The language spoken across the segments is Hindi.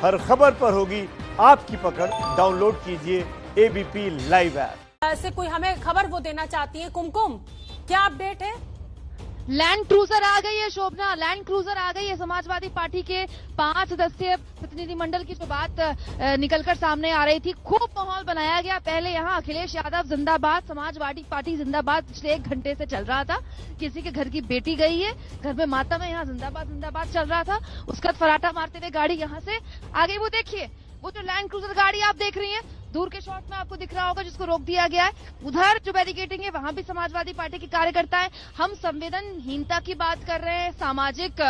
हर खबर पर होगी आपकी पकड़। डाउनलोड कीजिए एबीपी लाइव ऐप। ऐसे कोई हमें खबर वो देना चाहती है। कुमकुम, क्या अपडेट है? लैंड क्रूजर आ गई है शोभना, लैंड क्रूजर आ गई है। समाजवादी पार्टी के 5 सदस्यीय प्रतिनिधिमंडल की जो बात निकलकर सामने आ रही थी, खूब माहौल बनाया गया। पहले यहाँ अखिलेश यादव जिंदाबाद, समाजवादी पार्टी जिंदाबाद पिछले 1 घंटे से चल रहा था। किसी के घर की बेटी गई है, घर में मातम है, यहाँ जिंदाबाद जिंदाबाद चल रहा था। उसका फराटा मारते हुए गाड़ी यहाँ से आगे, वो देखिए, वो जो लैंड क्रूजर गाड़ी आप देख रही हैं, दूर के शॉट में आपको दिख रहा होगा, जिसको रोक दिया गया है। उधर जो बैरिकेडिंग है वहां भी समाजवादी पार्टी के कार्यकर्ता है। हम संवेदनहीनता की बात कर रहे हैं, सामाजिक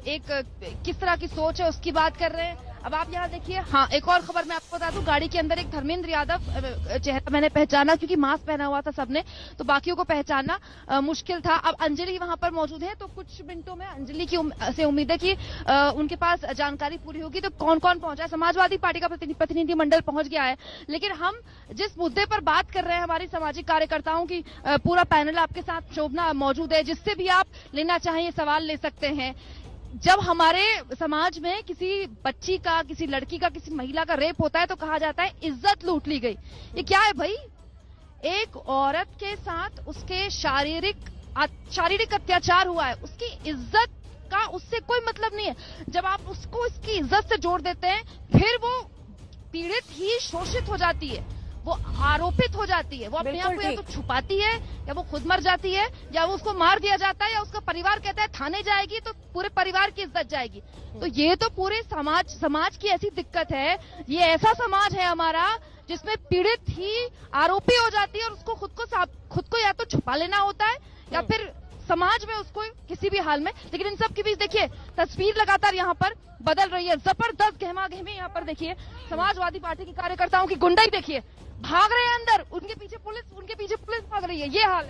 एक किस तरह की सोच है उसकी बात कर रहे हैं। अब आप यहाँ देखिए, हाँ, एक और खबर मैं आपको बता दूं, गाड़ी के अंदर एक धर्मेंद्र यादव चेहरा मैंने पहचाना, क्योंकि मास्क पहना हुआ था सबने, तो बाकियों को पहचानना मुश्किल था। अब अंजलि वहां पर मौजूद है, तो कुछ मिनटों में अंजलि की से उम्मीद है कि उनके पास जानकारी पूरी होगी। तो कौन कौन पहुंचा है, समाजवादी पार्टी का प्रतिनिधिमंडल पहुंच गया है। लेकिन हम जिस मुद्दे पर बात कर रहे हैं, हमारी सामाजिक कार्यकर्ताओं की पूरा पैनल आपके साथ शोभना मौजूद है, जिससे भी आप लेना चाहें सवाल ले सकते हैं। जब हमारे समाज में किसी बच्ची का, किसी लड़की का, किसी महिला का रेप होता है तो कहा जाता है इज्जत लूट ली गई। ये क्या है भाई? एक औरत के साथ उसके शारीरिक अत्याचार हुआ है, उसकी इज्जत का उससे कोई मतलब नहीं है। जब आप उसको इसकी इज्जत से जोड़ देते हैं, फिर वो पीड़ित ही शोषित हो जाती है, वो आरोपित हो जाती है, वो अपने आप को या तो छुपाती है, या वो खुद मर जाती है, या वो उसको मार दिया जाता है, या उसका परिवार कहता है थाने जाएगी तो पूरे परिवार की इज्जत जाएगी। तो ये तो पूरे समाज की ऐसी दिक्कत है। ये ऐसा समाज है हमारा जिसमें पीड़ित ही आरोपी हो जाती है, और उसको खुद को या तो छुपा लेना होता है, या फिर समाज में उसको किसी भी हाल में। लेकिन इन सब के बीच देखिए, तस्वीर लगातार यहाँ पर बदल रही है, जबरदस्त गहमा गहमी। यहाँ पर देखिए, समाजवादी पार्टी के कार्यकर्ताओं की गुंडाई देखिए, भाग रहे हैं अंदर, उनके पीछे पुलिस भाग रही है। ये हाल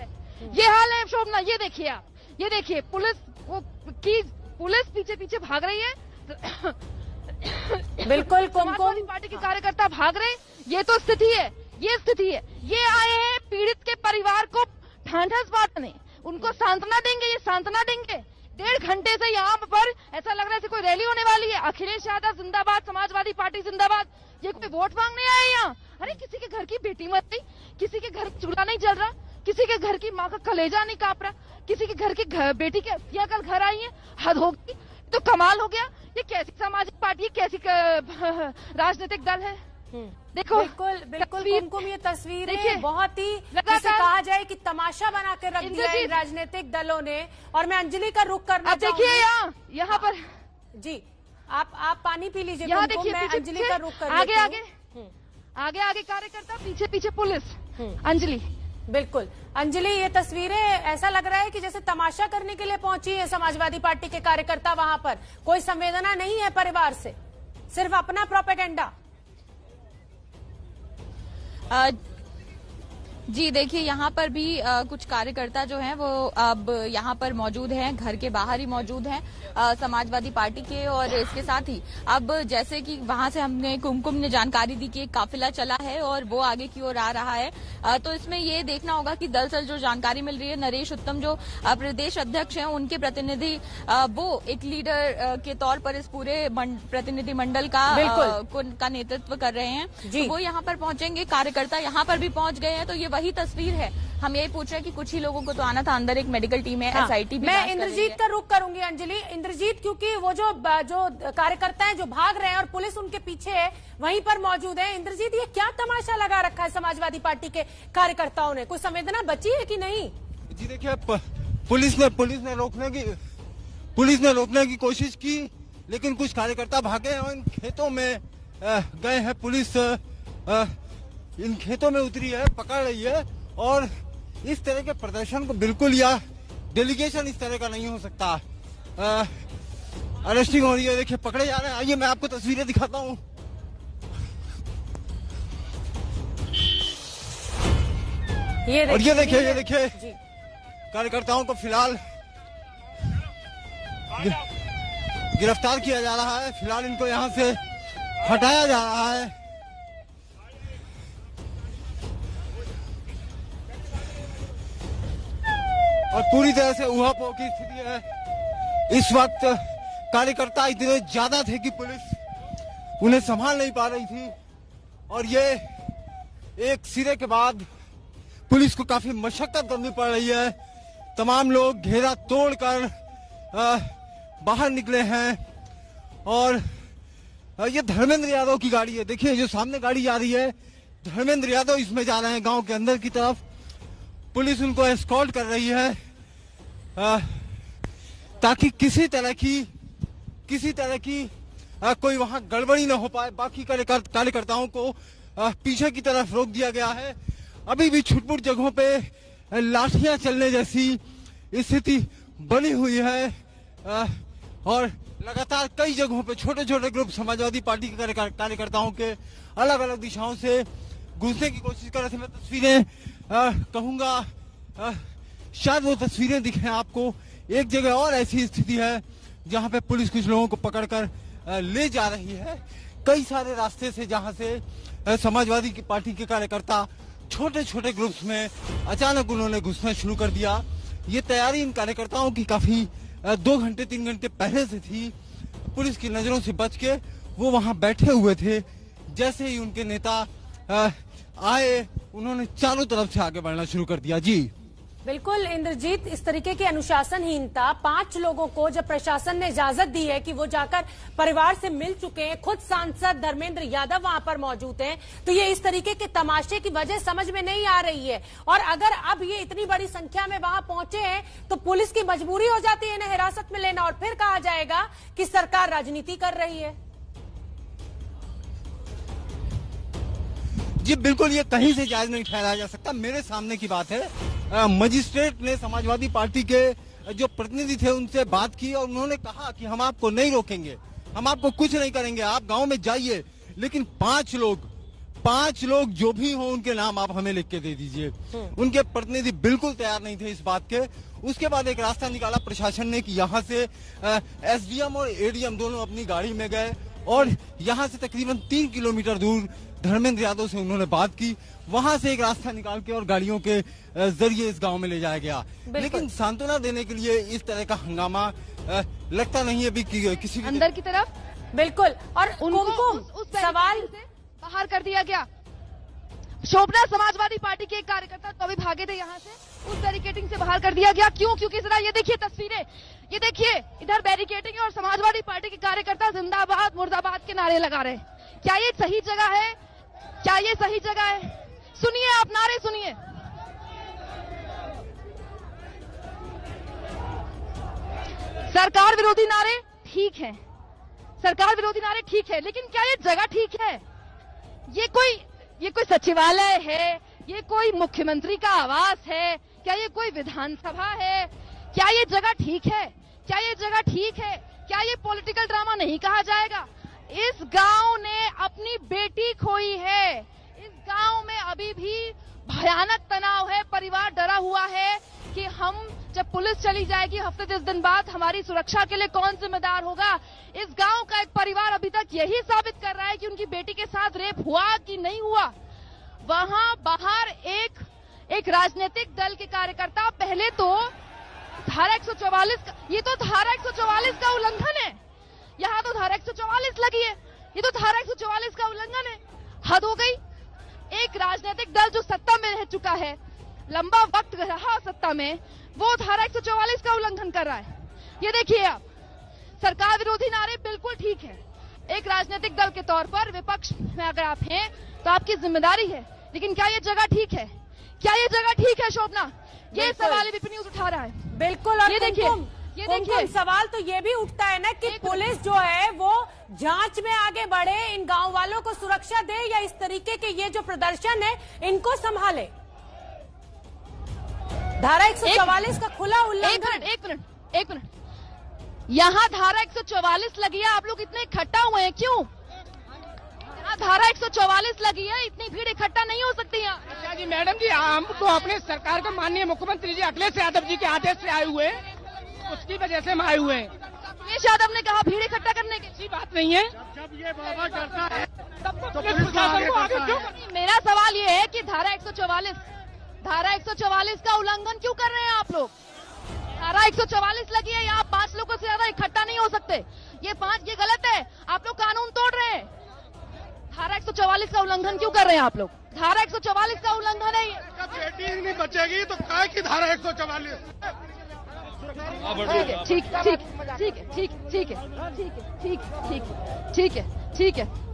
है शोभना, ये देखिए आप, ये देखिए, पुलिस पीछे भाग रही है। बिल्कुल, समाजवादी पार्टी के कार्यकर्ता भाग रहे, ये तो स्थिति है, ये स्थिति है। ये आए हैं पीड़ित के परिवार को ढांढस बांधने, उनको सांत्वना देंगे, ये सांत्वना देंगे। 1.5 घंटे से यहाँ पर ऐसा लग रहा है कोई रैली होने वाली है। अखिलेश यादव जिंदाबाद, समाजवादी पार्टी जिंदाबाद। ये कोई वोट मांगने आए यहाँ? अरे किसी के घर की बेटी मर गई, किसी के घर चूल्हा नहीं जल रहा, किसी के घर की माँ का कलेजा नहीं कांप रहा, किसी के घर की बेटी की अस्थियां कल घर आई है। हद होगी, तो कमाल हो गया। ये कैसी सामाजिक पार्टी, कैसी राजनीतिक दल है? देखो, बिल्कुल कुमकुम, ये तस्वीर देखिए, बहुत ही जिसे कहा जाए कि तमाशा बना के रख दिया है राजनीतिक दलों ने। और मैं अंजलि का रुख करना चाहूंगी। देखिए यहाँ पर जी, आप पानी पी लीजिए। यहाँ देखिए, मैं अंजलि का रुख कर आगे कार्यकर्ता, पीछे पुलिस। अंजलि, बिल्कुल अंजलि, ये तस्वीरें ऐसा लग रहा है कि जैसे तमाशा करने के लिए पहुंची है समाजवादी पार्टी के कार्यकर्ता। वहां पर कोई संवेदना नहीं है परिवार से, सिर्फ अपना प्रोपेगेंडा। जी देखिए, यहाँ पर भी कुछ कार्यकर्ता जो हैं वो अब यहाँ पर मौजूद हैं, घर के बाहर ही मौजूद हैं समाजवादी पार्टी के। और इसके साथ ही अब जैसे कि वहां से हमने कुमकुम ने जानकारी दी कि एक काफिला चला है और वो आगे की ओर आ रहा है। तो इसमें ये देखना होगा कि दरअसल जो जानकारी मिल रही है, नरेश उत्तम जो प्रदेश अध्यक्ष हैं, उनके प्रतिनिधि वो एक लीडर के तौर पर इस पूरे प्रतिनिधि मंडल का नेतृत्व कर रहे हैं। तो वो यहाँ पर पहुंचेंगे, कार्यकर्ता यहाँ पर भी पहुंच गए हैं। तो ये वही तस्वीर है। हम यही पूछ रहे हैं कि कुछ ही लोगों को तो आना था, अंदर एक मेडिकल टीम है, एसआईटी भी। मैं इंद्रजीत का रुख करूंगी। अंजलि, इंद्रजीत, क्योंकि वो जो कार्यकर्ता हैं जो भाग रहे हैं और पुलिस उनके पीछे है, वहीं पर मौजूद है। इंद्रजीत, ये क्या तमाशा लगा रखा है समाजवादी पार्टी के कार्यकर्ताओं ने? कोई संवेदना बची है कि नहीं? जी देखिए, पुलिस ने रोकने की कोशिश की, लेकिन कुछ कार्यकर्ता भागे और इन खेतों में गए हैं। पुलिस इन खेतों में उतरी है, पकड़ रही है। और इस तरह के प्रदर्शन को बिल्कुल, या डेलीगेशन इस तरह का नहीं हो सकता। अरेस्टिंग हो रही है, देखिए, पकड़े जा रहे हैं। आइए मैं आपको तस्वीरें दिखाता हूँ। ये देखिए कार्यकर्ताओं को फिलहाल गिरफ्तार किया जा रहा है। फिलहाल इनको यहाँ से हटाया जा रहा है। और पूरी तरह से ऊहापोह की स्थिति है इस वक्त। कार्यकर्ता इतने ज्यादा थे कि पुलिस उन्हें संभाल नहीं पा रही थी और ये एक सिरे के बाद पुलिस को काफी मशक्कत करनी पड़ रही है। तमाम लोग घेरा तोड़कर बाहर निकले हैं और ये धर्मेंद्र यादव की गाड़ी है। देखिए जो सामने गाड़ी जा रही है, धर्मेंद्र यादव इसमें जा रहे हैं गांव के अंदर की तरफ। पुलिस उनको एस्कॉर्ट कर रही है ताकि किसी तरह की कोई वहां गड़बड़ी न हो पाए। बाकी कार्यकर्ताओं को पीछे की तरफ रोक दिया गया है। अभी भी छुटपुट जगहों पे लाठियां चलने जैसी स्थिति बनी हुई है और लगातार कई जगहों पे छोटे छोटे ग्रुप समाजवादी पार्टी के कार्यकर्ताओं के अलग अलग दिशाओं से घुसने की कोशिश कर रहे थे। मैं तस्वीरें कहूंगा शायद वो तस्वीरें दिखें आपको। एक जगह और ऐसी स्थिति है जहां पे पुलिस कुछ लोगों को पकड़कर ले जा रही है कई सारे रास्ते से, जहां से समाजवादी की पार्टी के कार्यकर्ता छोटे छोटे ग्रुप्स में अचानक उन्होंने घुसना शुरू कर दिया। ये तैयारी इन कार्यकर्ताओं की काफी 2 घंटे 3 घंटे पहले से थी। पुलिस की नजरों से बच के वो वहां बैठे हुए थे। जैसे ही उनके नेता आए उन्होंने चारों तरफ से आगे बढ़ना शुरू कर दिया। जी बिल्कुल इंद्रजीत, इस तरीके की अनुशासनहीनता 5 लोगों को जब प्रशासन ने इजाजत दी है कि वो जाकर परिवार से मिल चुके हैं, खुद सांसद धर्मेंद्र यादव वहां पर मौजूद हैं, तो ये इस तरीके के तमाशे की वजह समझ में नहीं आ रही है। और अगर अब ये इतनी बड़ी संख्या में वहां पहुंचे हैं तो पुलिस की मजबूरी हो जाती है इन्हें हिरासत में लेना और फिर कहा जाएगा कि सरकार राजनीति कर रही है। जी बिल्कुल, ये कहीं से जायज नहीं ठहराया जा सकता। मेरे सामने की बात है, मजिस्ट्रेट ने समाजवादी पार्टी के जो प्रतिनिधि थे उनसे बात की और उन्होंने कहा कि हम आपको नहीं रोकेंगे, हम आपको कुछ नहीं करेंगे, आप गांव में जाइए, लेकिन 5 लोग जो भी हो उनके नाम आप हमें लिख के दे दीजिए। उनके प्रतिनिधि बिल्कुल तैयार नहीं थे इस बात के। उसके बाद एक रास्ता निकाला प्रशासन ने कि यहाँ से एसडीएम और एडीएम दोनों अपनी गाड़ी में गए और यहाँ से तकरीबन 3 किलोमीटर दूर धर्मेंद्र यादव से उन्होंने बात की। वहां से एक रास्ता निकाल के और गाड़ियों के जरिए इस गांव में ले जाया गया। लेकिन सांत्वना देने के लिए इस तरह का हंगामा लगता नहीं है भी किसी भी अंदर की तरफ। बिल्कुल, और उनको उस सवाल से बाहर कर दिया गया। शोभना समाजवादी पार्टी के एक कार्यकर्ता तो अभी भागे थे यहाँ से, उस बैरिकेडिंग से बाहर कर दिया गया। क्यों? क्योंकि जरा ये देखिए तस्वीरें, ये देखिए इधर बैरिकेडिंग है और समाजवादी पार्टी के कार्यकर्ता जिंदाबाद मुर्दाबाद के नारे लगा रहे हैं। क्या ये सही जगह है? क्या ये सही जगह है? सुनिए, आप नारे सुनिए। सरकार विरोधी नारे ठीक है, सरकार विरोधी नारे ठीक है, लेकिन क्या ये जगह ठीक है? ये कोई सचिवालय है? ये कोई मुख्यमंत्री का आवास है? क्या ये कोई विधानसभा है? क्या ये जगह ठीक है? क्या ये जगह ठीक है? क्या ये पॉलिटिकल ड्रामा नहीं कहा जाएगा? इस गांव ने अपनी बेटी खोई है। इस गांव में अभी भी भयानक तनाव है। परिवार डरा हुआ है कि हम जब पुलिस चली जाएगी हफ्ते 10 दिन बाद, हमारी सुरक्षा के लिए कौन जिम्मेदार होगा। इस गांव का एक परिवार अभी तक यही साबित कर रहा है कि उनकी बेटी के साथ रेप हुआ कि नहीं हुआ। वहां बाहर एक राजनीतिक दल के कार्यकर्ता, पहले तो धारा 144 का, ये तो धारा 144 का उल्लंघन है। यहाँ तो धारा 144 लगी है, ये तो धारा 144 का उल्लंघन है। हद हो गई। एक राजनीतिक दल जो सत्ता में रह चुका है, लंबा वक्त रहा सत्ता में, वो धारा 144 का उल्लंघन कर रहा है। ये देखिए आप, सरकार विरोधी नारे बिल्कुल ठीक है। एक राजनीतिक दल के तौर पर विपक्ष में अगर आप हैं तो आपकी जिम्मेदारी है, लेकिन क्या ये जगह ठीक है? क्या ये जगह ठीक है शोभना? ये सवाल विपी न्यूज उठा रहा है। बिल्कुल, और ये देखिए सवाल तो ये भी उठता है ना कि पुलिस जो है वो जांच में आगे बढ़े, इन गांव वालों को सुरक्षा दे, या इस तरीके के ये जो प्रदर्शन है इनको संभाले। धारा 144 का खुला उल्लंघन। एक मिनट, यहाँ धारा 144 लगी है, आप लोग इतने इकट्ठा हुए हैं क्यों? यहाँ धारा 144 लगी है, इतनी भीड़ इकट्ठा नहीं हो सकती यहाँ। अच्छा जी, मैडम जी, हम तो अपने सरकार के माननीय मुख्यमंत्री जी अखिलेश यादव जी के आदेश से आए हुए हैं, उसकी वजह से हम आए हुए हैं। अखिलेश यादव ने कहा भीड़ इकट्ठा करने की अच्छी बात नहीं है। जब ये बाबा करता है तब तो पुलिस प्रशासन को आगे क्यों? मेरा सवाल ये है कि धारा 144 का उल्लंघन क्यों कर रहे हैं आप लोग? धारा 144 लगी है, यहाँ 5 लोगों से ज्यादा इकट्ठा नहीं हो सकते। ये 5 ये गलत है, आप लोग कानून तोड़ रहे हैं। 144 का उल्लंघन क्यों कर रहे हैं आप लोग? धारा 144 का उल्लंघन है ये। बेटी ही नहीं बचेगी तो काय की धारा 144?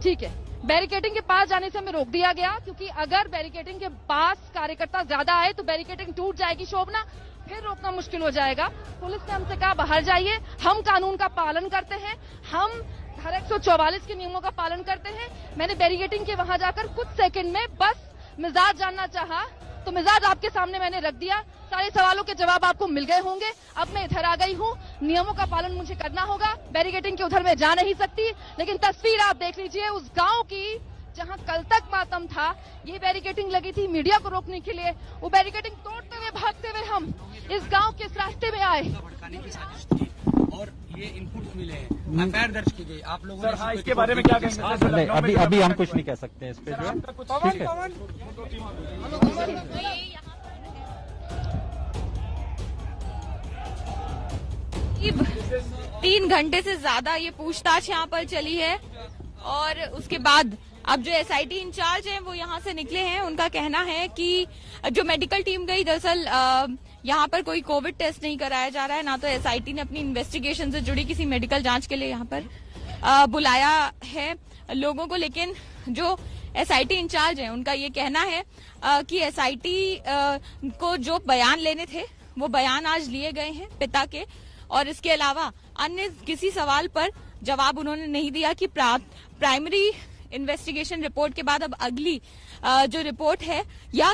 ठीक है। बैरिकेडिंग के पास जाने से हमें रोक दिया गया, क्योंकि अगर बैरिकेडिंग के पास कार्यकर्ता ज्यादा आए तो बैरिकेडिंग टूट जाएगी शोभना, फिर रोकना मुश्किल हो जाएगा। पुलिस ने हमसे कहा बाहर जाइए, हम कानून का पालन करते हैं, हम धारा 144 के नियमों का पालन करते हैं। मैंने बैरिकेडिंग के वहां जाकर कुछ सेकंड में बस मिजाज जानना चाहा तो मिजाज आपके सामने मैंने रख दिया। सारे सवालों के जवाब आपको मिल गए होंगे। अब मैं इधर आ गई हूँ, नियमों का पालन मुझे करना होगा। बैरिकेडिंग के उधर मैं जा नहीं सकती, लेकिन तस्वीर आप देख लीजिए उस गांव की जहां कल तक मातम था। ये बैरिकेडिंग लगी थी मीडिया को रोकने के लिए। वो बैरिकेडिंग तोड़ते हुए भागते हुए हम इस गांव के इस रास्ते में आए। और ये इनपुट मिले हैं, एफआईआर दर्ज की गई। आप लोगों ने इसके बारे में क्या कहेंगे? अभी हम कुछ नहीं कह सकते इस पे। ठीक है। 3 घंटे से ज्यादा ये पूछताछ यहाँ पर चली है और उसके बाद अब जो एसआईटी इंचार्ज हैं वो यहाँ से निकले हैं। उनका कहना है कि जो मेडिकल टीम गई, दरअसल यहाँ पर कोई कोविड टेस्ट नहीं कराया जा रहा है, ना तो एसआईटी ने अपनी इन्वेस्टिगेशन से जुड़ी किसी मेडिकल जांच के लिए यहाँ पर बुलाया है लोगों को। लेकिन जो एसआईटी इंचार्ज हैं उनका ये कहना है कि एसआईटी को जो बयान लेने थे वो बयान आज लिए गए हैं पिता के, और इसके अलावा अन्य किसी सवाल पर जवाब उन्होंने नहीं दिया कि प्राइमरी इन्वेस्टिगेशन रिपोर्ट के बाद अब अगली जो रिपोर्ट है या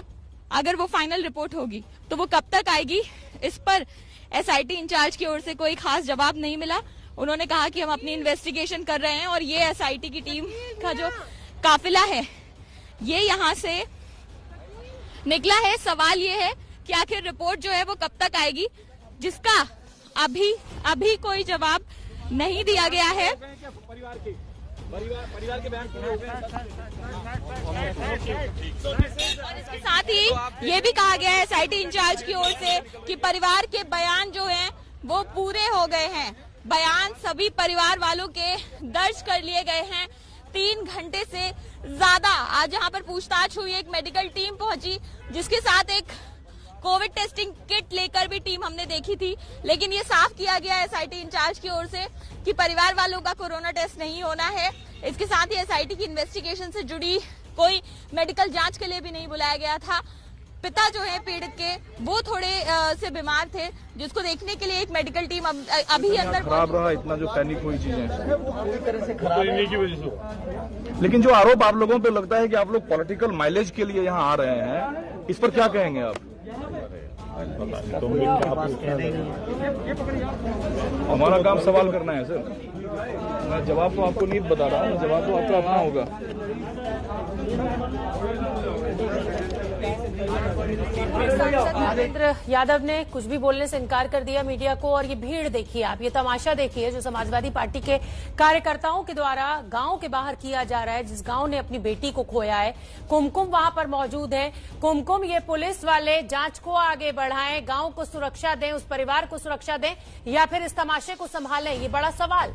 अगर वो फाइनल रिपोर्ट होगी तो वो कब तक आएगी, इस पर एसआईटी इंचार्ज की ओर से कोई खास जवाब नहीं मिला। उन्होंने कहा कि हम अपनी इन्वेस्टिगेशन कर रहे हैं और ये एसआईटी की टीम का जो काफिला है ये यहाँ से निकला है। सवाल ये है कि आखिर रिपोर्ट जो है वो कब तक आएगी, जिसका अभी कोई जवाब नहीं दिया गया है। परिवार के बयान और इसके साथ ही ये भी कहा गया है एसआईटी इंचार्ज की ओर से कि परिवार के बयान जो हैं वो पूरे हो गए हैं। बयान सभी परिवार वालों के दर्ज कर लिए गए हैं। 3 घंटे से ज्यादा आज यहाँ पर पूछताछ हुई। एक मेडिकल टीम पहुंची जिसके साथ एक कोविड टेस्टिंग किट लेकर भी टीम हमने देखी थी, लेकिन ये साफ किया गया एसआईटी इंचार्ज की ओर से कि परिवार वालों का कोरोना टेस्ट नहीं होना है। इसके साथ ही एसआईटी की इन्वेस्टिगेशन से जुड़ी कोई मेडिकल जांच के लिए भी नहीं बुलाया गया था। पिता जो है पीड़ित के वो थोड़े से बीमार थे, जिसको देखने के लिए एक मेडिकल टीम अभी अंदर खराब रहा। इतना जो पैनिक हुई चीजें पूरी तरह से खराब की वजह से। लेकिन जो आरोप आप लोगों पे लगता है कि आप लोग पॉलिटिकल माइलेज के लिए यहाँ आ रहे हैं, इस पर क्या कहेंगे आप? हमारा काम सवाल करना है सर। मैं जवाब तो आपको नहीं बता रहा हूँ, जवाब तो आपका अपना होगा। राजेंद्र यादव ने कुछ भी बोलने से इनकार कर दिया मीडिया को। और ये भीड़ देखिए आप, ये तमाशा देखिए जो समाजवादी पार्टी के कार्यकर्ताओं के द्वारा गांव के बाहर किया जा रहा है। जिस गांव ने अपनी बेटी को खोया है, कुमकुम वहां पर मौजूद है। कुमकुम, ये पुलिस वाले जांच को आगे बढ़ाएं, गांव को सुरक्षा दें, उस परिवार को सुरक्षा दें, या फिर इस तमाशे को संभालें, ये बड़ा सवाल।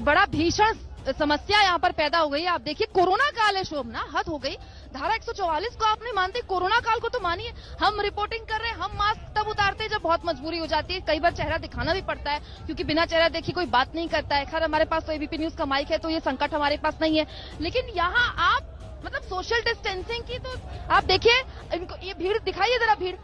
बड़ा भीषण समस्या यहाँ पर पैदा हो गई है। आप देखिए कोरोना काल है शोभना, हद हो गई। धारा 144 को आप नहीं मानते, कोरोना काल को तो मानिए। हम रिपोर्टिंग कर रहे हैं, हम मास्क तब उतारते हैं जब बहुत मजबूरी हो जाती है। कई बार चेहरा दिखाना भी पड़ता है, क्योंकि बिना चेहरा देखे कोई बात नहीं करता है। खैर हमारे पास तो एबीपी न्यूज का माइक है, तो ये संकट हमारे पास नहीं है। लेकिन यहाँ आप मतलब सोशल डिस्टेंसिंग की तो आप देखिए, इनको ये भीड़ दिखाइए जरा, भीड़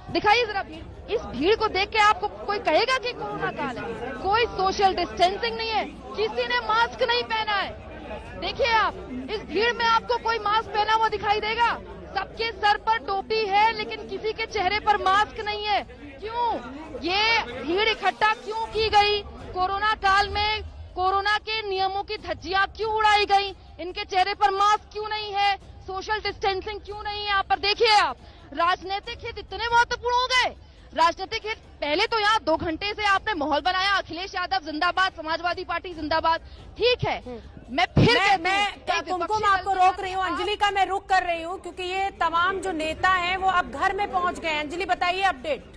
दिखाइए जरा, भीड़। इस भीड़ को देख के आपको कोई कहेगा कि कोरोना काल है? कोई सोशल डिस्टेंसिंग नहीं है, किसी ने मास्क नहीं पहना है। देखिए आप इस भीड़ में आपको कोई मास्क पहना हुआ दिखाई देगा? सबके सर पर टोपी है, लेकिन किसी के चेहरे पर मास्क नहीं है। क्यों ये भीड़ इकट्ठा क्यों की गई? कोरोना काल में कोरोना के नियमों की धज्जियां क्यों उड़ाई गई? इनके चेहरे पर मास्क क्यों नहीं है? सोशल डिस्टेंसिंग क्यों नहीं है? यहाँ पर देखिए आप, राजनीतिक हित इतने महत्वपूर्ण हो गए। राजनीतिक हित पहले तो यहाँ 2 घंटे से आपने माहौल बनाया, अखिलेश यादव जिंदाबाद, समाजवादी पार्टी जिंदाबाद। ठीक है, मैं कुमकुम आपको रोक रही हूँ, अंजलि का मैं रुक कर रही हूँ, क्योंकि ये तमाम जो नेता हैं वो अब घर में पहुंच गए हैं। अंजलि बताइए अपडेट।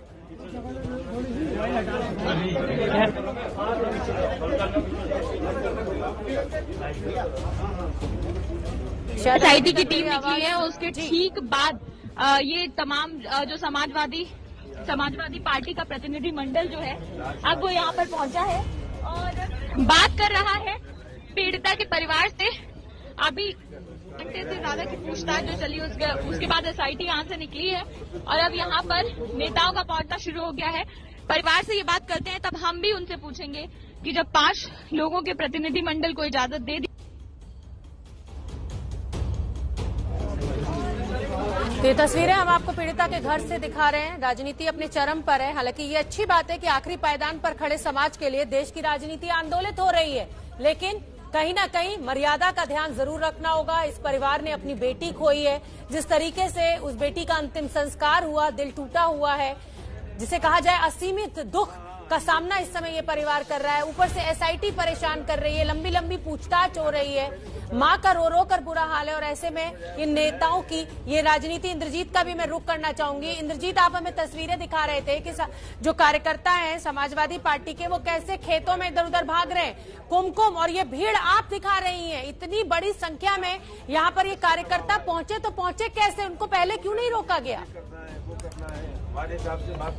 एसआईटी की टीम निकली है, उसके ठीक बाद ये तमाम जो समाजवादी पार्टी का प्रतिनिधि मंडल जो है अब वो यहाँ पर पहुंचा है और बात कर रहा है पीड़िता के परिवार से। अभी घंटे से ज्यादा की पूछताछ जो चली उसके बाद एसआईटी यहाँ से निकली है और अब यहाँ पर नेताओं का पहुंचना शुरू हो गया है। परिवार से ये बात करते हैं, तब हम भी उनसे पूछेंगे कि जब 5 लोगों के प्रतिनिधि मंडल को इजाजत दे दी। तो ये तस्वीरें हम आपको पीड़िता के घर से दिखा रहे हैं। राजनीति अपने चरम पर है। हालांकि ये अच्छी बात है कि आखिरी पायदान पर खड़े समाज के लिए देश की राजनीति आंदोलित हो रही है, लेकिन कहीं ना कहीं मर्यादा का ध्यान जरूर रखना होगा। इस परिवार ने अपनी बेटी खोई है, जिस तरीके से उस बेटी का अंतिम संस्कार हुआ, दिल टूटा हुआ है, जिसे कहा जाए असीमित दुख का सामना इस समय ये परिवार कर रहा है। ऊपर से एसआईटी परेशान कर रही है, लंबी लंबी पूछताछ हो रही है, मां का रो रो कर बुरा हाल है। और ऐसे में इन नेताओं की ये राजनीति, इंद्रजीत का भी मैं रुख करना चाहूंगी। इंद्रजीत, आप हमें तस्वीरें दिखा रहे थे कि जो कार्यकर्ता हैं समाजवादी पार्टी के, वो कैसे खेतों में इधर उधर भाग रहे हैं। कुमकुम, और ये भीड़ आप दिखा रही हैं, इतनी बड़ी संख्या में यहाँ पर ये कार्यकर्ता पहुंचे, तो पहुंचे कैसे? उनको पहले क्यों नहीं रोका गया? हमारे हिसाब से बात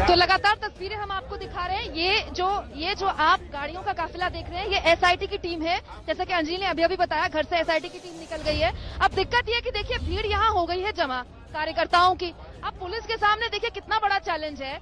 तो लगातार तस्वीरें हम आपको दिखा रहे हैं। ये जो आप गाड़ियों का काफिला देख रहे हैं, ये एसआईटी की टीम है। जैसा कि अंजलि ने अभी बताया, घर से एसआईटी की टीम निकल गई है। अब दिक्कत ये कि देखिए भीड़ यहाँ हो गई है जमा कार्यकर्ताओं की। अब पुलिस के सामने देखिए कितना बड़ा चैलेंज है।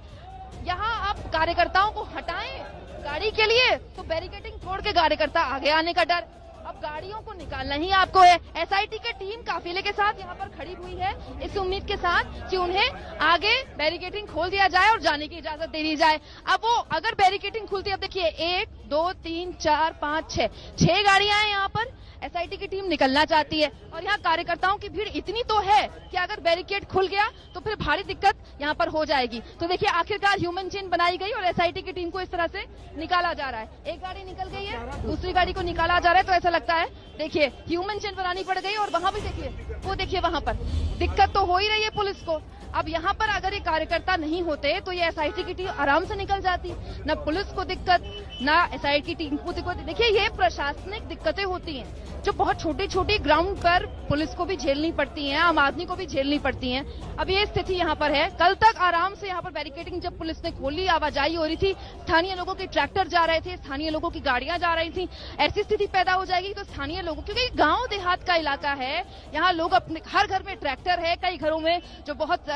यहाँ आप कार्यकर्ताओं को हटाएं गाड़ी के लिए, तो बैरिकेडिंग तोड़ के कार्यकर्ता आगे आने का डर। अब गाड़ियों को निकालना ही आपको है। एसआईटी की टीम काफिले के साथ यहाँ पर खड़ी हुई है, इस उम्मीद के साथ कि उन्हें आगे बैरिकेडिंग खोल दिया जाए और जाने की इजाजत दे दी जाए। अब वो अगर बैरिकेडिंग खुलती है, अब देखिए 1 2 3 4 5 6 गाड़ियां हैं यहाँ पर। एसआईटी की टीम निकलना चाहती है और यहाँ कार्यकर्ताओं की भीड़ इतनी तो है कि अगर बैरिकेड खुल गया तो फिर भारी दिक्कत यहाँ पर हो जाएगी। तो देखिए आखिरकार ह्यूमन चेन बनाई गई और एसआईटी की टीम को इस तरह से निकाला जा रहा है। एक गाड़ी निकल गई है, दूसरी गाड़ी को निकाला जा रहा है। तो ऐसा लगता है देखिए ह्यूमन चेन बनानी पड़ गई। और वहां भी देखिए, वो देखिए वहां पर दिक्कत तो हो ही रही है पुलिस को। अब यहाँ पर अगर ये कार्यकर्ता नहीं होते तो ये एसआईटी की टीम आराम से निकल जाती, न पुलिस को दिक्कत, न एसआईटी की टीम को दिक्कत। देखिए ये प्रशासनिक दिक्कतें होती हैं जो बहुत छोटी छोटी ग्राउंड पर पुलिस को भी झेलनी पड़ती हैं, आम आदमी को भी झेलनी पड़ती हैं। अब ये स्थिति यहाँ पर है। कल तक आराम से यहाँ पर बैरिकेडिंग जब पुलिस ने खोली, आवाजाही हो रही थी, स्थानीय लोगों के ट्रैक्टर जा रहे थे, स्थानीय लोगों की गाड़ियां जा रही थी। ऐसी स्थिति पैदा हो जाएगी तो स्थानीय लोगों, क्योंकि गाँव देहात का इलाका है, यहाँ लोग अपने हर घर में ट्रैक्टर है। कई घरों में जो बहुत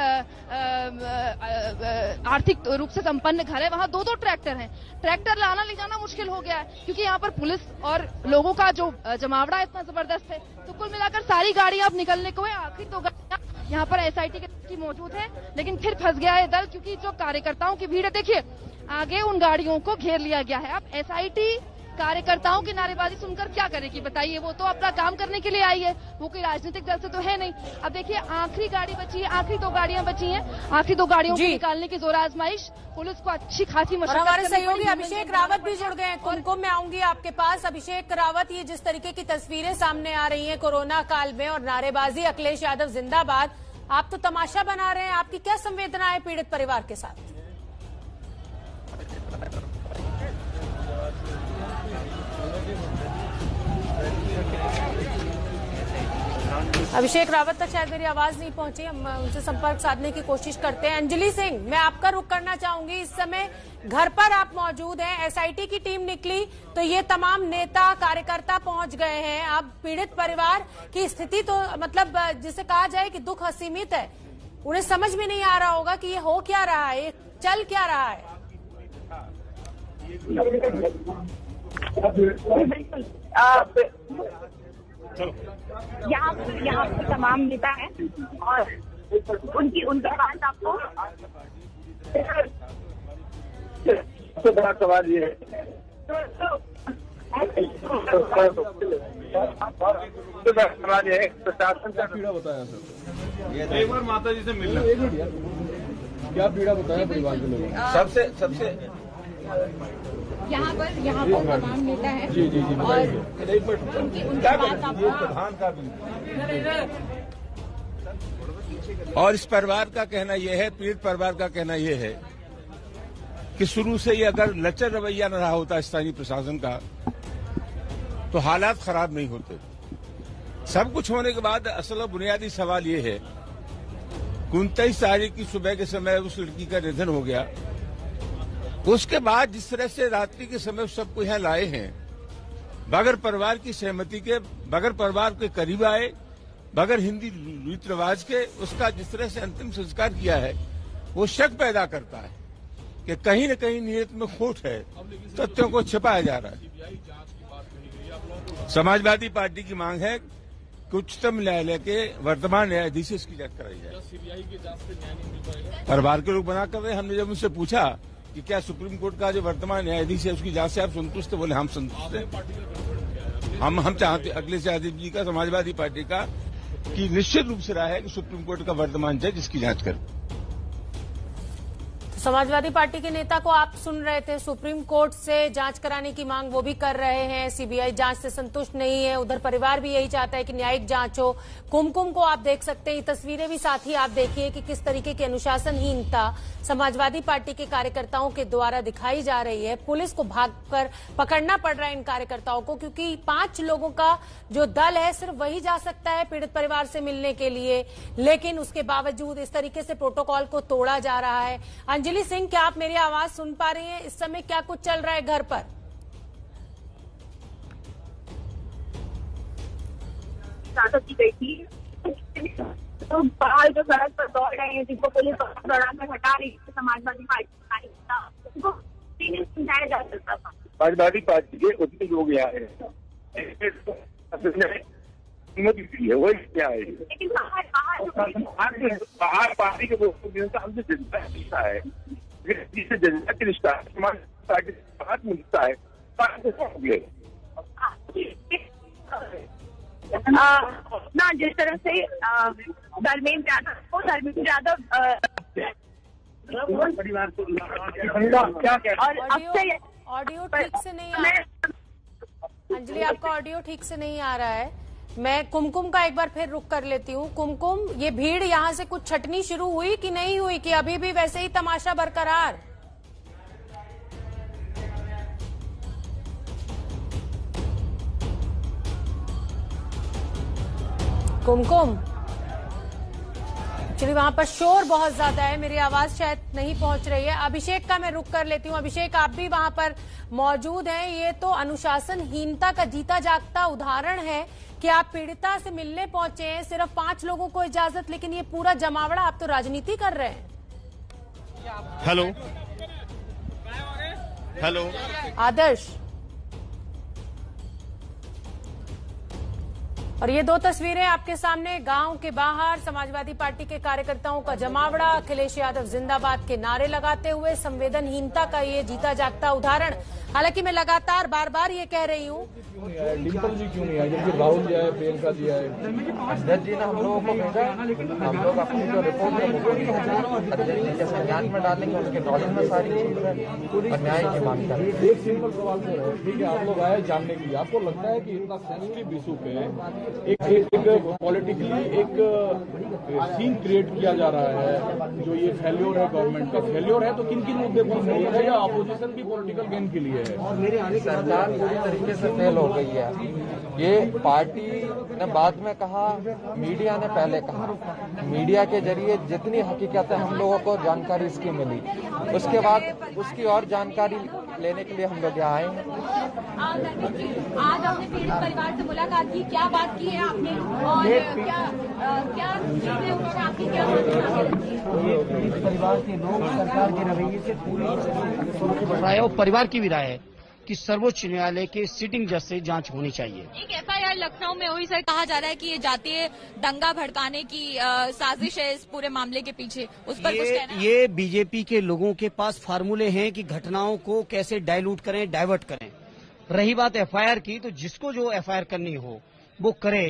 आर्थिक रूप से संपन्न घर है, वहाँ 2-2 ट्रैक्टर हैं। ट्रैक्टर लाना ले जाना मुश्किल हो गया है क्योंकि यहाँ पर पुलिस और लोगों का जो जमावड़ा इतना जबरदस्त है। तो कुल मिलाकर सारी गाड़ियां अब निकलने को है। आखिर 2 गाड़ियां यहाँ पर एसआईटी की मौजूद है, लेकिन फिर फंस गया है दल, क्योंकि जो कार्यकर्ताओं की भीड़ है, देखिए आगे उन गाड़ियों को घेर लिया गया है। अब एसआईटी कार्यकर्ताओं की नारेबाजी सुनकर क्या करेगी बताइए? वो तो अपना काम करने के लिए आई है, वो कोई राजनीतिक दल से तो है नहीं। अब देखिए आखिरी गाड़ी बची है, आखिरी 2 गाड़ियां बची हैं। आखिरी 2 गाड़ियों को निकालने की जोर आजमाइश पुलिस को अच्छी खासी मशक्कत। हमारे सहयोगी अभिषेक रावत भी जुड़ गए हैं। कुमकुम में आऊंगी आपके पास। अभिषेक रावत, ये जिस तरीके की तस्वीरें सामने आ रही हैं कोरोना काल में और नारेबाजी, अखिलेश यादव जिंदाबाद, आप तो तमाशा बना रहे हैं। आपकी क्या संवेदना है पीड़ित परिवार के साथ? अभिषेक रावत तक शायद मेरी आवाज नहीं पहुंची, हम उनसे संपर्क साधने की कोशिश करते हैं। अंजलि सिंह, मैं आपका रुख करना चाहूंगी। इस समय घर पर आप मौजूद हैं, एसआईटी की टीम निकली तो ये तमाम नेता कार्यकर्ता पहुंच गए हैं। अब पीड़ित परिवार की स्थिति तो मतलब जिसे कहा जाए कि दुख असीमित है। उन्हें समझ में नहीं आ रहा होगा कि ये हो क्या रहा है, ये चल क्या रहा है। यहाँ पे तमाम नेता हैं और उनके बाद आपको सबसे बड़ा सवाल ये है प्रशासन का पीड़ा बताया सर। एक बार माता जी से मिलना, क्या पीड़ा बताया परिवार के लोगों? सबसे यहाँ पर तमाम नेता हैं और उनकी बात आपको और इस परिवार का कहना यह है, पीड़ित परिवार का कहना यह है कि शुरू से ये अगर लचर रवैया न रहा होता स्थानीय प्रशासन का तो हालात खराब नहीं होते। सब कुछ होने के बाद असल और बुनियादी सवाल ये है कि 29 तारीख की सुबह के समय उस लड़की का निधन हो गया। उसके बाद जिस तरह से रात्रि के समय सबको यहाँ लाए हैं, बगैर परिवार की सहमति के, बगैर परिवार के करीब आए, बगैर हिंदी रीति रिवाज के उसका जिस तरह से अंतिम संस्कार किया है, वो शक पैदा करता है कि कहीं न कहीं नीयत में खोट है, तथ्यों को छिपाया जा रहा है। समाजवादी पार्टी की मांग है कि उच्चतम न्यायालय के वर्तमान न्यायाधीश से इसकी जांच कराई जाए। परिवार के लोग बना कर रहे। हमने जब उनसे पूछा कि क्या सुप्रीम कोर्ट का जो वर्तमान न्यायाधीश है उसकी जांच से आप संतुष्ट हैं, बोले हम संतुष्ट हैं। हम चाहते अखिलेश यादव जी का, समाजवादी पार्टी का, कि निश्चित रूप से रहा है कि सुप्रीम कोर्ट का वर्तमान जज इसकी जांच करे। समाजवादी पार्टी के नेता को आप सुन रहे थे, सुप्रीम कोर्ट से जांच कराने की मांग वो भी कर रहे हैं। सीबीआई जांच से संतुष्ट नहीं है, उधर परिवार भी यही चाहता है कि न्यायिक जांच हो। कुमकुम को आप देख सकते हैं, ये तस्वीरें भी साथ ही आप देखिए कि किस तरीके की अनुशासनहीनता समाजवादी पार्टी के कार्यकर्ताओं के द्वारा दिखाई जा रही है। पुलिस को भागकर पकड़ना पड़ रहा है इन कार्यकर्ताओं को, क्योंकि 5 लोगों का जो दल है सिर्फ वही जा सकता है पीड़ित परिवार से मिलने के लिए, लेकिन उसके बावजूद इस तरीके से प्रोटोकॉल को तोड़ा जा रहा है। अंजलि सिंह, क्या आप मेरी आवाज सुन पा रही हैं? इस समय क्या कुछ चल रहा है घर पर? की गई थी तो बाहर जो सड़क पर दौड़ रहे हैं, जिनको पुलिस दौड़ाकर हटा रही थी, समाजवादी पार्टी उनको समझाया जा सकता था। समाजवादी पार्टी के उतने लोग यहाँ है, वही क्या है, लेकिन बाहर पार्टी के लोग हमसे जनता है, जिससे जनता की रिश्ता है, समाज पार्टी से बात मिलता है। ना जिस तरह से धर्मेंद्र यादव परिवार को और ऑडियो ठीक से नहीं आ रहा। अंजलि, आपका ऑडियो ठीक से नहीं आ रहा है। मैं कुमकुम का एक बार फिर रुक कर लेती हूँ। कुमकुम, ये भीड़ यहाँ से कुछ छटनी शुरू हुई कि नहीं हुई, कि अभी भी वैसे ही तमाशा बरकरार? कुमकुम, एक्चुअली वहां पर शोर बहुत ज्यादा है, मेरी आवाज शायद नहीं पहुंच रही है। अभिषेक का मैं रुक कर लेती हूँ। अभिषेक, आप भी वहां पर मौजूद हैं। ये तो अनुशासनहीनता का जीता जागता उदाहरण है कि आप पीड़िता से मिलने पहुंचे हैं, सिर्फ 5 लोगों को इजाजत, लेकिन ये पूरा जमावड़ा, आप तो राजनीति कर रहे हैं। हेलो हेलो आदर्श, और ये 2 तस्वीरें आपके सामने, गांव के बाहर समाजवादी पार्टी के कार्यकर्ताओं का जमावड़ा, अखिलेश यादव जिंदाबाद के नारे लगाते हुए, संवेदनहीनता का ये जीता जागता उदाहरण। हालांकि मैं लगातार बार बार ये कह रही हूँ, डिम्पल जी क्यों नहीं आए, जबकि राहुल जी आए, प्रियंका जी आए, अध्यक्ष जी ने हम लोगों को भेजा, हम लोग अपनी जो रिपोर्ट है वो अध्यक्ष जी के संज्ञान में डालेंगे, उनके नॉलेज में सारी चीज है और न्याय की मांग करेंगे। एक सिंपल सवाल तो है, ठीक है, आप लोग आए जानने के लिए, आपको लगता है कि इतना सेंसिटिव इशू पे एक पॉलिटिकली एक सीन क्रिएट किया जा रहा है, जो ये फेल्योर है, गवर्नमेंट का फेल्योर है, तो किन किन मुद्दे पर फेल्योर है, या अपोजिशन भी पॉलिटिकल गेन के लिए है? सरकार पूरी तरीके से फेल हो गई है। ये पार्टी ने बाद में कहा, मीडिया ने पहले कहा, मीडिया के जरिए जितनी हकीकतें हम लोगों को जानकारी इसकी मिली, उसके बाद उसकी और जानकारी लेने के लिए हम लोग यहाँ आए हैं। आज आपने पीड़ित परिवार से मुलाकात की, क्या बात की है आपने, और क्या आपकी क्या परिवार के लोग सरकार के रवैये से पूरी और परिवार की भी राय है कि सर्वोच्च न्यायालय के सिटिंग जज से जांच होनी चाहिए। एक एफआईआर लखनऊ में हुई, सर, कहा जा रहा है कि ये जातीय दंगा भड़काने की साजिश है इस पूरे मामले के पीछे, उस पर कुछ कहना? ये बीजेपी के लोगों के पास फार्मूले हैं कि घटनाओं को कैसे डाइल्यूट करें, डाइवर्ट करें। रही बात एफआईआर की, तो जिसको जो एफआईआर करनी हो वो करे।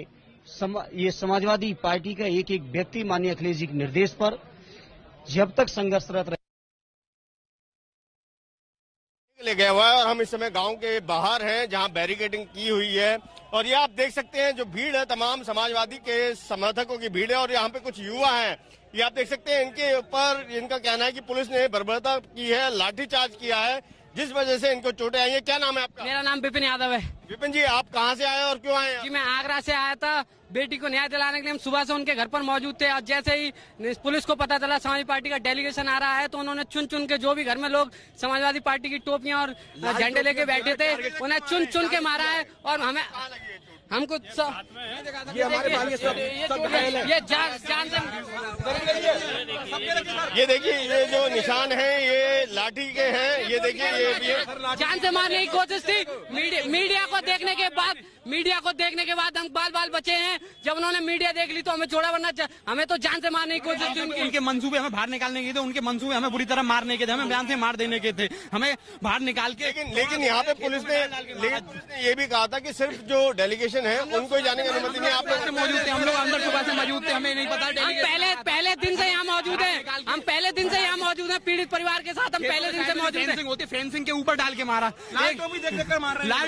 ये समाजवादी पार्टी का एक व्यक्ति माननीय अखिलेश जी के निर्देश पर जब तक संघर्षरत गया हुआ है और हम इस समय गांव के बाहर हैं जहां बैरिकेडिंग की हुई है और ये आप देख सकते हैं जो भीड़ है तमाम समाजवादी के समर्थकों की भीड़ है और यहाँ पे कुछ युवा हैं, ये आप देख सकते हैं इनके ऊपर इनका कहना है कि पुलिस ने बर्बरता की है, लाठीचार्ज किया है जिस वजह से इनको चोटें आई है। क्या नाम है आपका? मेरा नाम विपिन यादव है। विपिन जी, आप कहाँ से आए और क्यों आए? जी मैं आगरा से आया था, बेटी को न्याय दिलाने के लिए हम सुबह से उनके घर पर मौजूद थे और जैसे ही पुलिस को पता चला समाजवादी पार्टी का डेलीगेशन आ रहा है तो उन्होंने चुन चुन के जो भी घर में लोग समाजवादी पार्टी की टोपियां और झंडे लेके बैठे थे उन्हें चुन चुन के मारा है और हमको ये हमारे भाई ये जान से ये देखिए ये जो निशान है ये लाठी के हैं, ये देखिए ये भी जान से मारने की कोशिश थी। मीडिया को देखने के बाद हम बाल बचे हैं। जब उन्होंने मीडिया देख ली तो हमें छोड़ा, वरना हमें तो जान से मारने की कोशिश थी। उनके मंसूबे हमें बाहर निकालने के थे, उनके मंसूबे हमें बुरी तरह मारने के थे, हमें बयान से मार देने के थे, हमें बाहर निकाल के। लेकिन यहाँ पे पुलिस ने ये भी कहा था कि सिर्फ जो डेलीगेशन है उनको ही जाने की अनुमति नहीं। आप लोग मौजूद थे, हम लोग अंदर सुबह से मौजूद थे, हमें नहीं पता। पहले दिन से यहाँ मौजूद है, हम पहले दिन से यहाँ मौजूद हैं पीड़ित परिवार के साथ। हम पहले दिन से मौजूद हैं। फेंसिंग के ऊपर डाल के मारा, लाल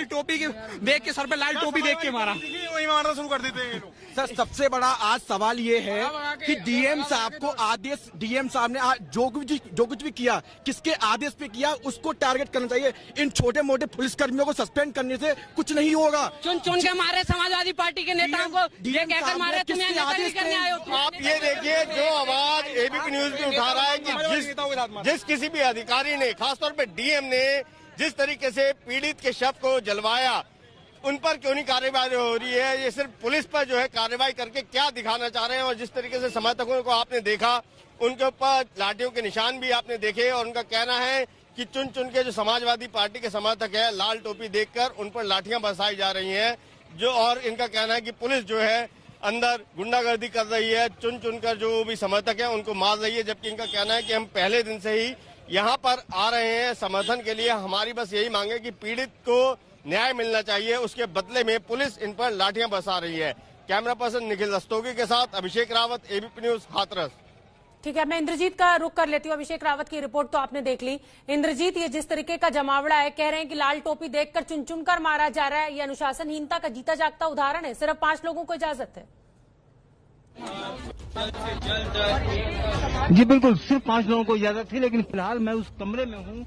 टोपी देख के सर पे लाल टोपी देख के मारा, वही मारना शुरू कर देते हैं। सर सबसे बड़ा आज सवाल ये है कि डीएम साहब को आदेश, डीएम साहब ने जो कुछ भी किया किसके आदेश पे किया उसको टारगेट करना चाहिए। इन छोटे मोटे पुलिसकर्मियों को सस्पेंड करने से कुछ नहीं होगा। चुन चुन के मारे समाजवादी पार्टी के नेताओं को, ये कहकर मारे तुम यहाँ नेता नहीं करने आए हो। आप ये देखिए जो आवाज एबीपी न्यूज पे उठा रहा है कि जिस किसी भी अधिकारी ने, खासतौर पे डीएम ने जिस तरीके से पीड़ित के शव को जलवाया, उन पर क्यों नहीं कार्रवाई हो रही है? ये सिर्फ पुलिस पर जो है कार्रवाई करके क्या दिखाना चाह रहे हैं? और जिस तरीके से समर्थकों को आपने देखा, उनके ऊपर लाठियों के निशान भी आपने देखे और उनका कहना है कि चुन चुन के जो समाजवादी पार्टी के समर्थक है लाल टोपी देखकर उन पर लाठियां बरसाई जा रही हैं। जो और इनका कहना है कि पुलिस जो है अंदर गुंडागर्दी कर रही है, चुन चुन कर जो भी समर्थक है उनको मार रही है। जबकि इनका कहना है कि हम पहले दिन से ही यहाँ पर आ रहे हैं समर्थन के लिए, हमारी बस यही मांग है कि पीड़ित को न्याय मिलना चाहिए, उसके बदले में पुलिस इन पर लाठियां बरसा रही है। कैमरा पर्सन निखिल रस्तोगी के साथ अभिषेक रावत, एबीपी न्यूज, हाथरस। ठीक है, मैं इंद्रजीत का रुख कर लेती हूँ। अभिषेक रावत की रिपोर्ट तो आपने देख ली। इंद्रजीत, ये जिस तरीके का जमावड़ा है, कह रहे हैं कि लाल टोपी देखकर चुन चुन कर मारा जा रहा है, ये अनुशासनहीनता का जीता जागता उदाहरण है। सिर्फ 5 लोगों को इजाजत है। जी बिल्कुल, सिर्फ 5 लोगों को इजाजत थी, लेकिन फिलहाल मैं उस कमरे में हूँ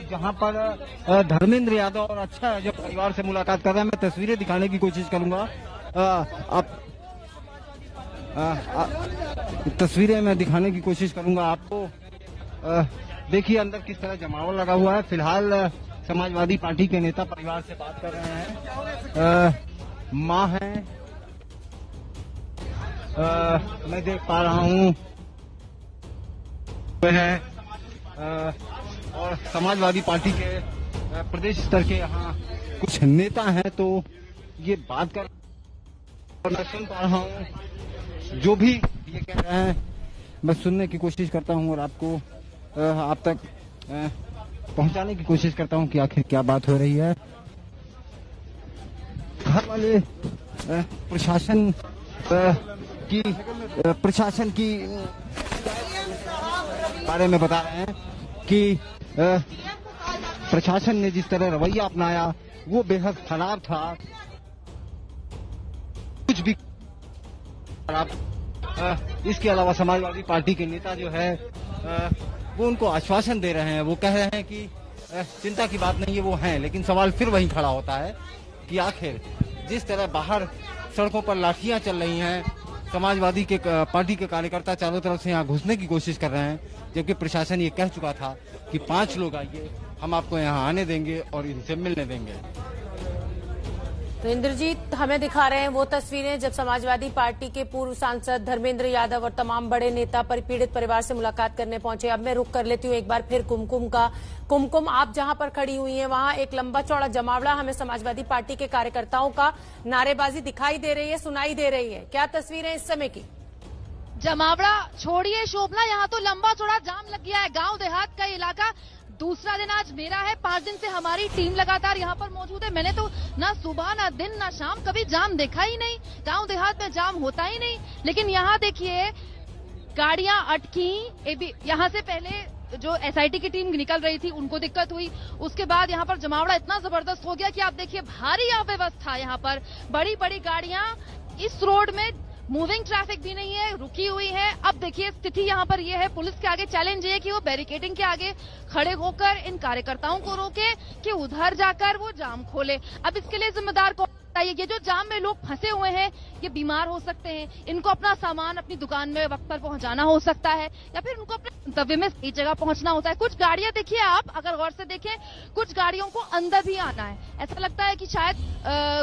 जहाँ पर धर्मेंद्र यादव और अच्छा जो परिवार से मुलाकात कर रहे हैं। मैं तस्वीरें दिखाने की कोशिश करूंगा। आप तस्वीरें मैं दिखाने की कोशिश करूंगा आपको। देखिए अंदर किस तरह जमावड़ा लगा हुआ है। फिलहाल समाजवादी पार्टी के नेता परिवार से बात कर रहे हैं। माँ है, मैं देख पा रहा हूँ है और समाजवादी पार्टी के प्रदेश स्तर के यहाँ कुछ नेता हैं, तो ये बात कर और मैं सुन पा रहा हूँ जो भी ये कह रहे हैं, मैं सुनने की कोशिश करता हूँ और आपको आप तक पहुंचाने की कोशिश करता हूँ कि आखिर क्या बात हो रही है। घर वाले प्रशासन की बारे में बता रहे हैं कि प्रशासन ने जिस तरह रवैया अपनाया वो बेहद खराब था, कुछ भी खराब। इसके अलावा समाजवादी पार्टी के नेता जो है वो उनको आश्वासन दे रहे हैं, वो कह रहे हैं कि चिंता की बात नहीं है, वो हैं। लेकिन सवाल फिर वही खड़ा होता है कि आखिर जिस तरह बाहर सड़कों पर लाठियां चल रही हैं, समाजवादी के पार्टी के कार्यकर्ता चारों तरफ से यहाँ घुसने की कोशिश कर रहे हैं, जबकि प्रशासन ये कह चुका था कि 5 लोग आइए, हम आपको यहाँ आने देंगे और इनसे मिलने देंगे। तो इंद्रजीत हमें दिखा रहे हैं वो तस्वीरें जब समाजवादी पार्टी के पूर्व सांसद धर्मेंद्र यादव और तमाम बड़े नेता पीड़ित परिवार से मुलाकात करने पहुंचे। अब मैं रुख कर लेती हूँ एक बार फिर कुमकुम, आप जहां पर खड़ी हुई हैं वहां एक लंबा चौड़ा जमावड़ा हमें समाजवादी पार्टी के कार्यकर्ताओं का नारेबाजी दिखाई दे रही है, सुनाई दे रही है। क्या तस्वीरें इस समय की? जमावड़ा छोड़िए शोभना, यहाँ तो लंबा चौड़ा जाम लग गया है। गांव देहात का इलाका, दूसरा दिन आज मेरा है। 5 दिन से हमारी टीम लगातार यहाँ पर मौजूद है। मैंने तो ना सुबह ना दिन ना शाम कभी जाम देखा ही नहीं। गांव देहात में जाम होता ही नहीं, लेकिन यहाँ देखिए गाड़ियां अटकी। यहाँ से पहले जो एसआईटी की टीम निकल रही थी उनको दिक्कत हुई। उसके बाद यहाँ पर जमावड़ा इतना जबरदस्त हो गया कि आप देखिए भारी अव्यवस्था, यहाँ पर बड़ी बड़ी गाड़ियां, इस रोड में मूविंग ट्रैफिक भी नहीं है, रुकी हुई है। अब देखिए स्थिति यहाँ पर ये है, पुलिस के आगे चैलेंज ये कि वो बैरिकेडिंग के आगे खड़े होकर इन कार्यकर्ताओं को रोके कि उधर जाकर वो जाम खोले। अब इसके लिए जिम्मेदार कौन है? ये जो जाम में लोग फंसे हुए हैं, ये बीमार हो सकते हैं, इनको अपना सामान अपनी दुकान में वक्त पर पहुंचाना हो सकता है, या फिर उनको अपने गंतव्य में सही जगह पहुंचना होता है। कुछ गाड़ियां देखिए, आप अगर गौर से देखें, कुछ गाड़ियों को अंदर भी आना है। ऐसा लगता है कि शायद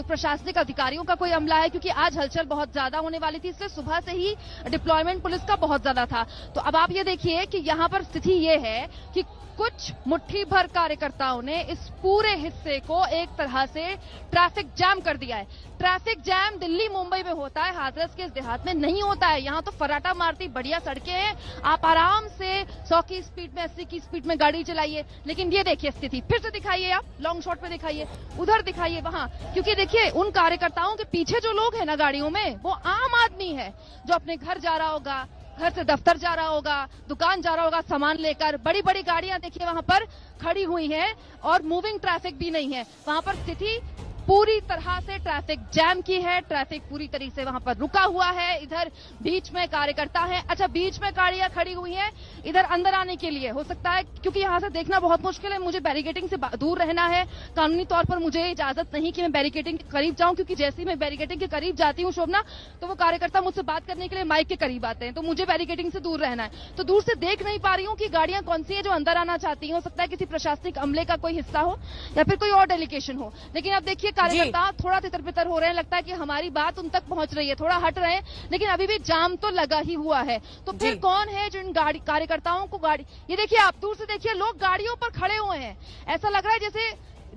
प्रशासनिक अधिकारियों का कोई अमला है, क्योंकि आज हलचल बहुत ज्यादा होने वाली थी, इसलिए सुबह से ही डिप्लॉयमेंट पुलिस का बहुत ज्यादा था। तो अब आप ये देखिए कि यहाँ पर स्थिति ये है कि कुछ मुट्ठी भर कार्यकर्ताओं ने इस पूरे हिस्से को एक तरह से ट्रैफिक जैम कर दिया है। ट्रैफिक जैम दिल्ली मुंबई में होता है, हाथरस के इस देहात में नहीं होता है। यहाँ तो फर्राटा मारती बढ़िया सड़कें हैं, आप आराम से 100 की स्पीड में, 80 की स्पीड में गाड़ी चलाइए। लेकिन ये देखिए स्थिति, फिर से दिखाइए, आप लॉन्ग शॉट पे दिखाइए, उधर दिखाइए वहां, क्योंकि देखिए उन कार्यकर्ताओं के पीछे जो लोग हैं ना गाड़ियों में, वो आम आदमी है जो अपने घर जा रहा होगा, घर से दफ्तर जा रहा होगा, दुकान जा रहा होगा सामान लेकर। बड़ी बड़ी गाड़ियां देखिए वहां पर खड़ी हुई हैं और मूविंग ट्रैफिक भी नहीं है। वहां पर स्थिति पूरी तरह से ट्रैफिक जैम की है, ट्रैफिक पूरी तरीके से वहां पर रुका हुआ है। इधर बीच में कार्यकर्ता है, अच्छा बीच में गाड़ियां खड़ी हुई हैं, इधर अंदर आने के लिए हो सकता है, क्योंकि यहां से देखना बहुत मुश्किल है, मुझे बैरिकेडिंग से दूर रहना है। कानूनी तौर पर मुझे इजाजत नहीं कि मैं बैरिकेडिंग के करीब जाऊं, क्योंकि जैसे ही मैं बैरिकेडिंग के करीब जाती हूँ शोभना, तो वो कार्यकर्ता मुझसे बात करने के लिए माइक के करीब आते हैं, तो मुझे बैरिकेडिंग से दूर रहना है। तो दूर से देख नहीं पा रही हूँ कि गाड़ियां कौन सी है जो अंदर आना चाहती है। हो सकता है किसी प्रशासनिक अमले का कोई हिस्सा हो या फिर कोई और डेलीगेशन हो। लेकिन अब देखिए कार्यकर्ता थोड़ा तितर बितर हो रहे हैं, लगता है कि हमारी बात उन तक पहुंच रही है, थोड़ा हट रहे हैं, लेकिन अभी भी जाम तो लगा ही हुआ है। तो फिर कौन है जो इन कार्यकर्ताओं को गाड़ी, ये देखिए आप दूर से देखिए, लोग गाड़ियों पर खड़े हुए हैं। ऐसा लग रहा है जैसे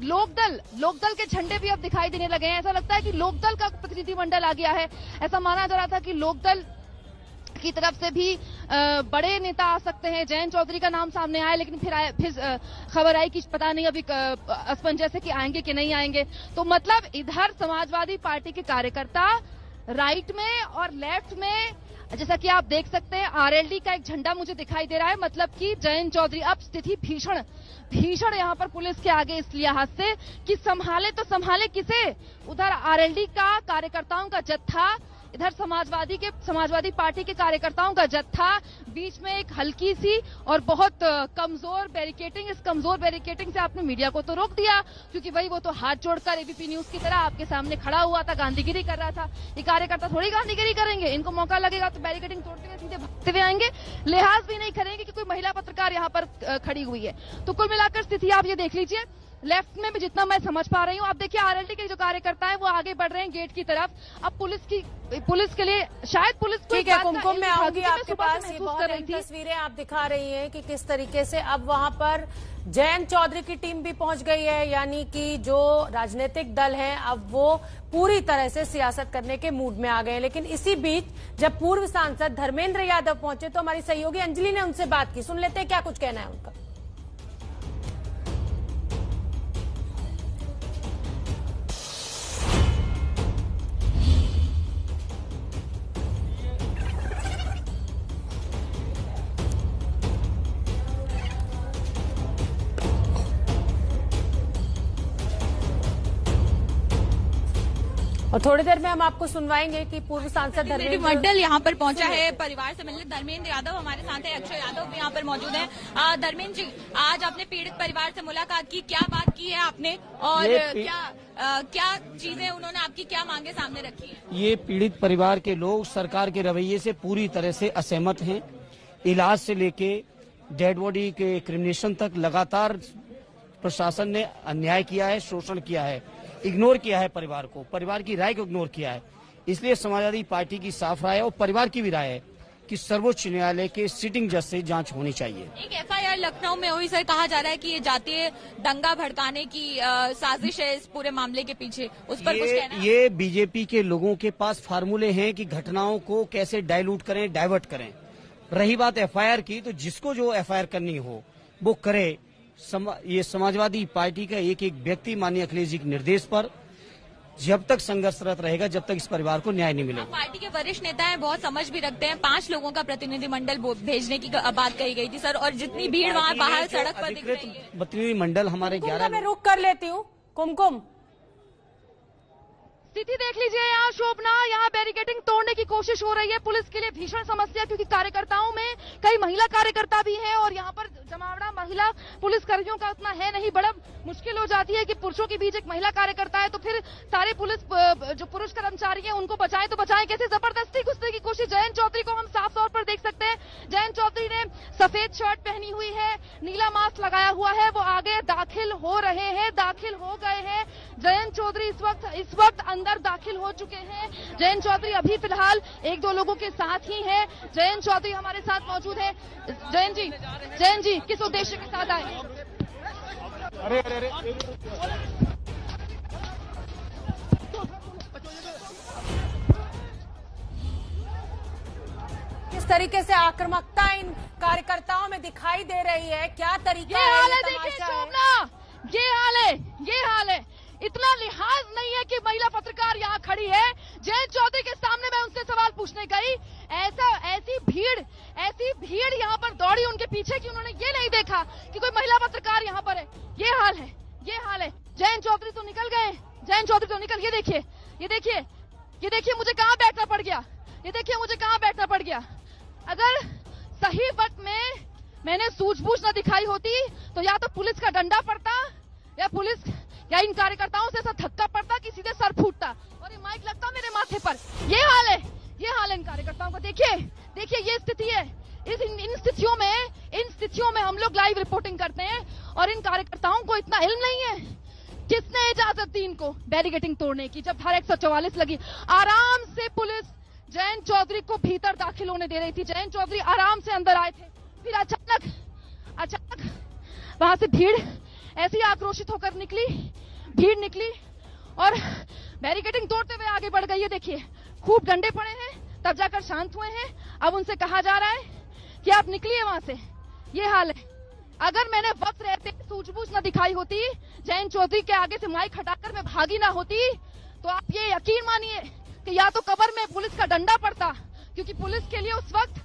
लोकदल के झंडे भी अब दिखाई देने लगे हैं। ऐसा लगता है कि लोकदल का प्रतिनिधिमंडल आ गया है। ऐसा माना जा रहा था कि लोकदल की तरफ से भी बड़े नेता आ सकते हैं, जयंत चौधरी का नाम सामने आया, लेकिन फिर खबर आई कि पता नहीं अभी असमंजस है कि आएंगे कि नहीं आएंगे। तो मतलब इधर समाजवादी पार्टी के कार्यकर्ता राइट में और लेफ्ट में, जैसा कि आप देख सकते हैं आरएलडी का एक झंडा मुझे दिखाई दे रहा है, मतलब कि जयंत चौधरी। अब स्थिति भीषण यहाँ पर पुलिस के आगे इस लिहाज से कि संभाले तो संभाले किसे। उधर आरएलडी का कार्यकर्ताओं का जत्था, इधर समाजवादी पार्टी के कार्यकर्ताओं का जत्था, बीच में एक हल्की सी और बहुत कमजोर बैरिकेडिंग। इस कमजोर बैरिकेडिंग से आपने मीडिया को तो रोक दिया, क्योंकि भाई वो तो हाथ जोड़कर एबीपी न्यूज की तरह आपके सामने खड़ा हुआ था, गांधीगिरी कर रहा था। ये कार्यकर्ता थोड़ी गांधीगिरी करेंगे, इनको मौका लगेगा तो बैरिकेडिंग तोड़ते हुए सीधे भागते हुए आएंगे, लिहाज भी नहीं करेंगे कि कोई महिला पत्रकार यहाँ पर खड़ी हुई है। तो कुल मिलाकर स्थिति आप ये देख लीजिए, लेफ्ट में भी जितना मैं समझ पा रही हूँ। आप देखिए आरएलडी के जो कार्यकर्ता है वो आगे बढ़ रहे हैं गेट की तरफ। अब पुलिस के लिए शायद पुलिस को, ठीक है कुमकुम, मैं आऊंगी आपके पास। ये बहुत अहम तस्वीरें आप दिखा रही हैं कि किस तरीके से अब वहां पर जयंत चौधरी की टीम भी पहुंच गई है, यानी कि जो राजनीतिक दल हैं अब वो पूरी तरह से सियासत करने के मूड में आ गए हैं। लेकिन इसी बीच जब पूर्व सांसद धर्मेंद्र यादव पहुंचे तो हमारी सहयोगी अंजलि ने उनसे बात की, सुन लेते हैं क्या कुछ कहना है उनका। और थोड़ी देर में हम आपको सुनवाएंगे कि पूर्व सांसद धर्मेंद्र मंडल यहाँ पर पहुंचा है परिवार से मिलने। धर्मेंद्र यादव हमारे साथ है, अक्षय यादव भी यहाँ पर मौजूद हैं। धर्मेंद्र जी, आज आपने पीड़ित परिवार से मुलाकात की, क्या बात की है आपने और क्या चीजें उन्होंने आपकी क्या मांगे सामने रखी है? ये पीड़ित परिवार के लोग सरकार के रवैये से पूरी तरह से असहमत हैं। इलाज से लेके डेड बॉडी के क्रिमिनेशन तक लगातार प्रशासन ने अन्याय किया है, शोषण किया है, इग्नोर किया है परिवार को, परिवार की राय को इग्नोर किया है। इसलिए समाजवादी पार्टी की साफ राय है और परिवार की भी राय है कि सर्वोच्च न्यायालय के सिटिंग जज से जांच होनी चाहिए। एक एफआईआर लखनऊ में हुई, सर कहा जा रहा है कि ये जातीय दंगा भड़काने की साजिश है इस पूरे मामले के पीछे, उस पर कुछ कहना है? ये बीजेपी के लोगों के पास फार्मूले हैं कि घटनाओं को कैसे डाइल्यूट करें, डाइवर्ट करें। रही बात एफआईआर की, तो जिसको जो एफआईआर करनी हो वो करे। ये समाजवादी पार्टी का एक व्यक्ति माननीय अखिलेश जी के निर्देश पर जब तक संघर्षरत रहेगा, जब तक इस परिवार को न्याय नहीं मिलेगा। पार्टी के वरिष्ठ नेता हैं, बहुत समझ भी रखते हैं। 5 लोगों का प्रतिनिधिमंडल भेजने की बात कही गई थी सर, और जितनी भीड़ वहाँ बाहर सड़क पर दिख रही है। प्रतिनिधिमंडल हमारे 11 मैं रुक कर लेती हूँ। कुमकुम, स्थिति देख लीजिए यहाँ शोभना, यहाँ बैरिकेडिंग तोड़ने की कोशिश हो रही है। पुलिस के लिए भीषण समस्या, क्योंकि कार्यकर्ताओं में कई महिला कार्यकर्ता भी हैं और यहाँ पर जमावड़ा महिला पुलिस कर्मियों का उतना है नहीं। बड़ा मुश्किल हो जाती है कि पुरुषों के बीच एक महिला कार्यकर्ता है तो फिर सारे पुलिस जो पुरुष कर्मचारी हैं उनको बचाएं तो बचाएं कैसे। जबरदस्ती घुसने की कोशिश जयंत चौधरी को हम साफ तौर पर देख सकते हैं। जयंत चौधरी ने सफेद शर्ट पहनी हुई है, नीला मास्क लगाया हुआ है, वो आगे दाखिल हो रहे हैं, दाखिल हो गए हैं। जयंत चौधरी इस वक्त अंदर दाखिल हो चुके हैं। जयंत चौधरी अभी फिलहाल 1-2 लोगों के साथ ही हैं। जयंत चौधरी हमारे साथ मौजूद है। जयंत जी किस उद्देश्य के साथ आए? अरे अरे अरे किस तरीके से आक्रामकता इन कार्यकर्ताओं में दिखाई दे रही है, क्या तरीका ये है? हाल है, देखिए शोभना, ये हाल है। इतना लिहाज नहीं है कि महिला पत्रकार यहाँ खड़ी है। जयंत चौधरी के सामने मैं उनसे सवाल पूछने गई, ऐसी भीड़ यहाँ पर दौड़ी उनके पीछे कि उन्होंने ये नहीं देखा कि कोई महिला पत्रकार यहाँ पर है। ये हाल है। जयंत चौधरी तो निकल गए, ये देखिए मुझे कहाँ बैठना पड़ गया। अगर सही वक्त में मैंने सूझबूझ न दिखाई होती तो या तो पुलिस का डंडा पड़ता या इन कार्यकर्ताओं से ऐसा धक्का पड़ता कि सीधे सर फूटता और ये माइक लगता मेरे माथे पर। ये हाल है इन कार्यकर्ताओं को। देखिए ये स्थिति है। इन स्थितियों में हम लोग लाइव रिपोर्टिंग करते हैं और इन कार्यकर्ताओं को इतना इल्म नहीं है। किसने इजाजत दी इनको बैरिकेडिंग तोड़ने की? जब धारा 144 लगी, आराम से पुलिस जयंत चौधरी को भीतर दाखिल होने दे रही थी। जयंत चौधरी आराम से अंदर आए थे, फिर अचानक वहां से भीड़ ऐसी आक्रोशित होकर निकली और बैरिकेडिंग तोड़ते हुए आगे बढ़ गई है। देखिए खूब डंडे पड़े हैं, तब जाकर शांत हुए हैं। अब उनसे कहा जा रहा है कि आप निकलिए वहां से। ये हाल है। अगर मैंने वक्त रहते सूझबूझ न दिखाई होती, जयंत चौधरी के आगे से माइक हटाकर मैं भागी ना होती, तो आप ये यकीन मानिए कि या तो कब्र में पुलिस का डंडा पड़ता, क्योंकि पुलिस के लिए उस वक्त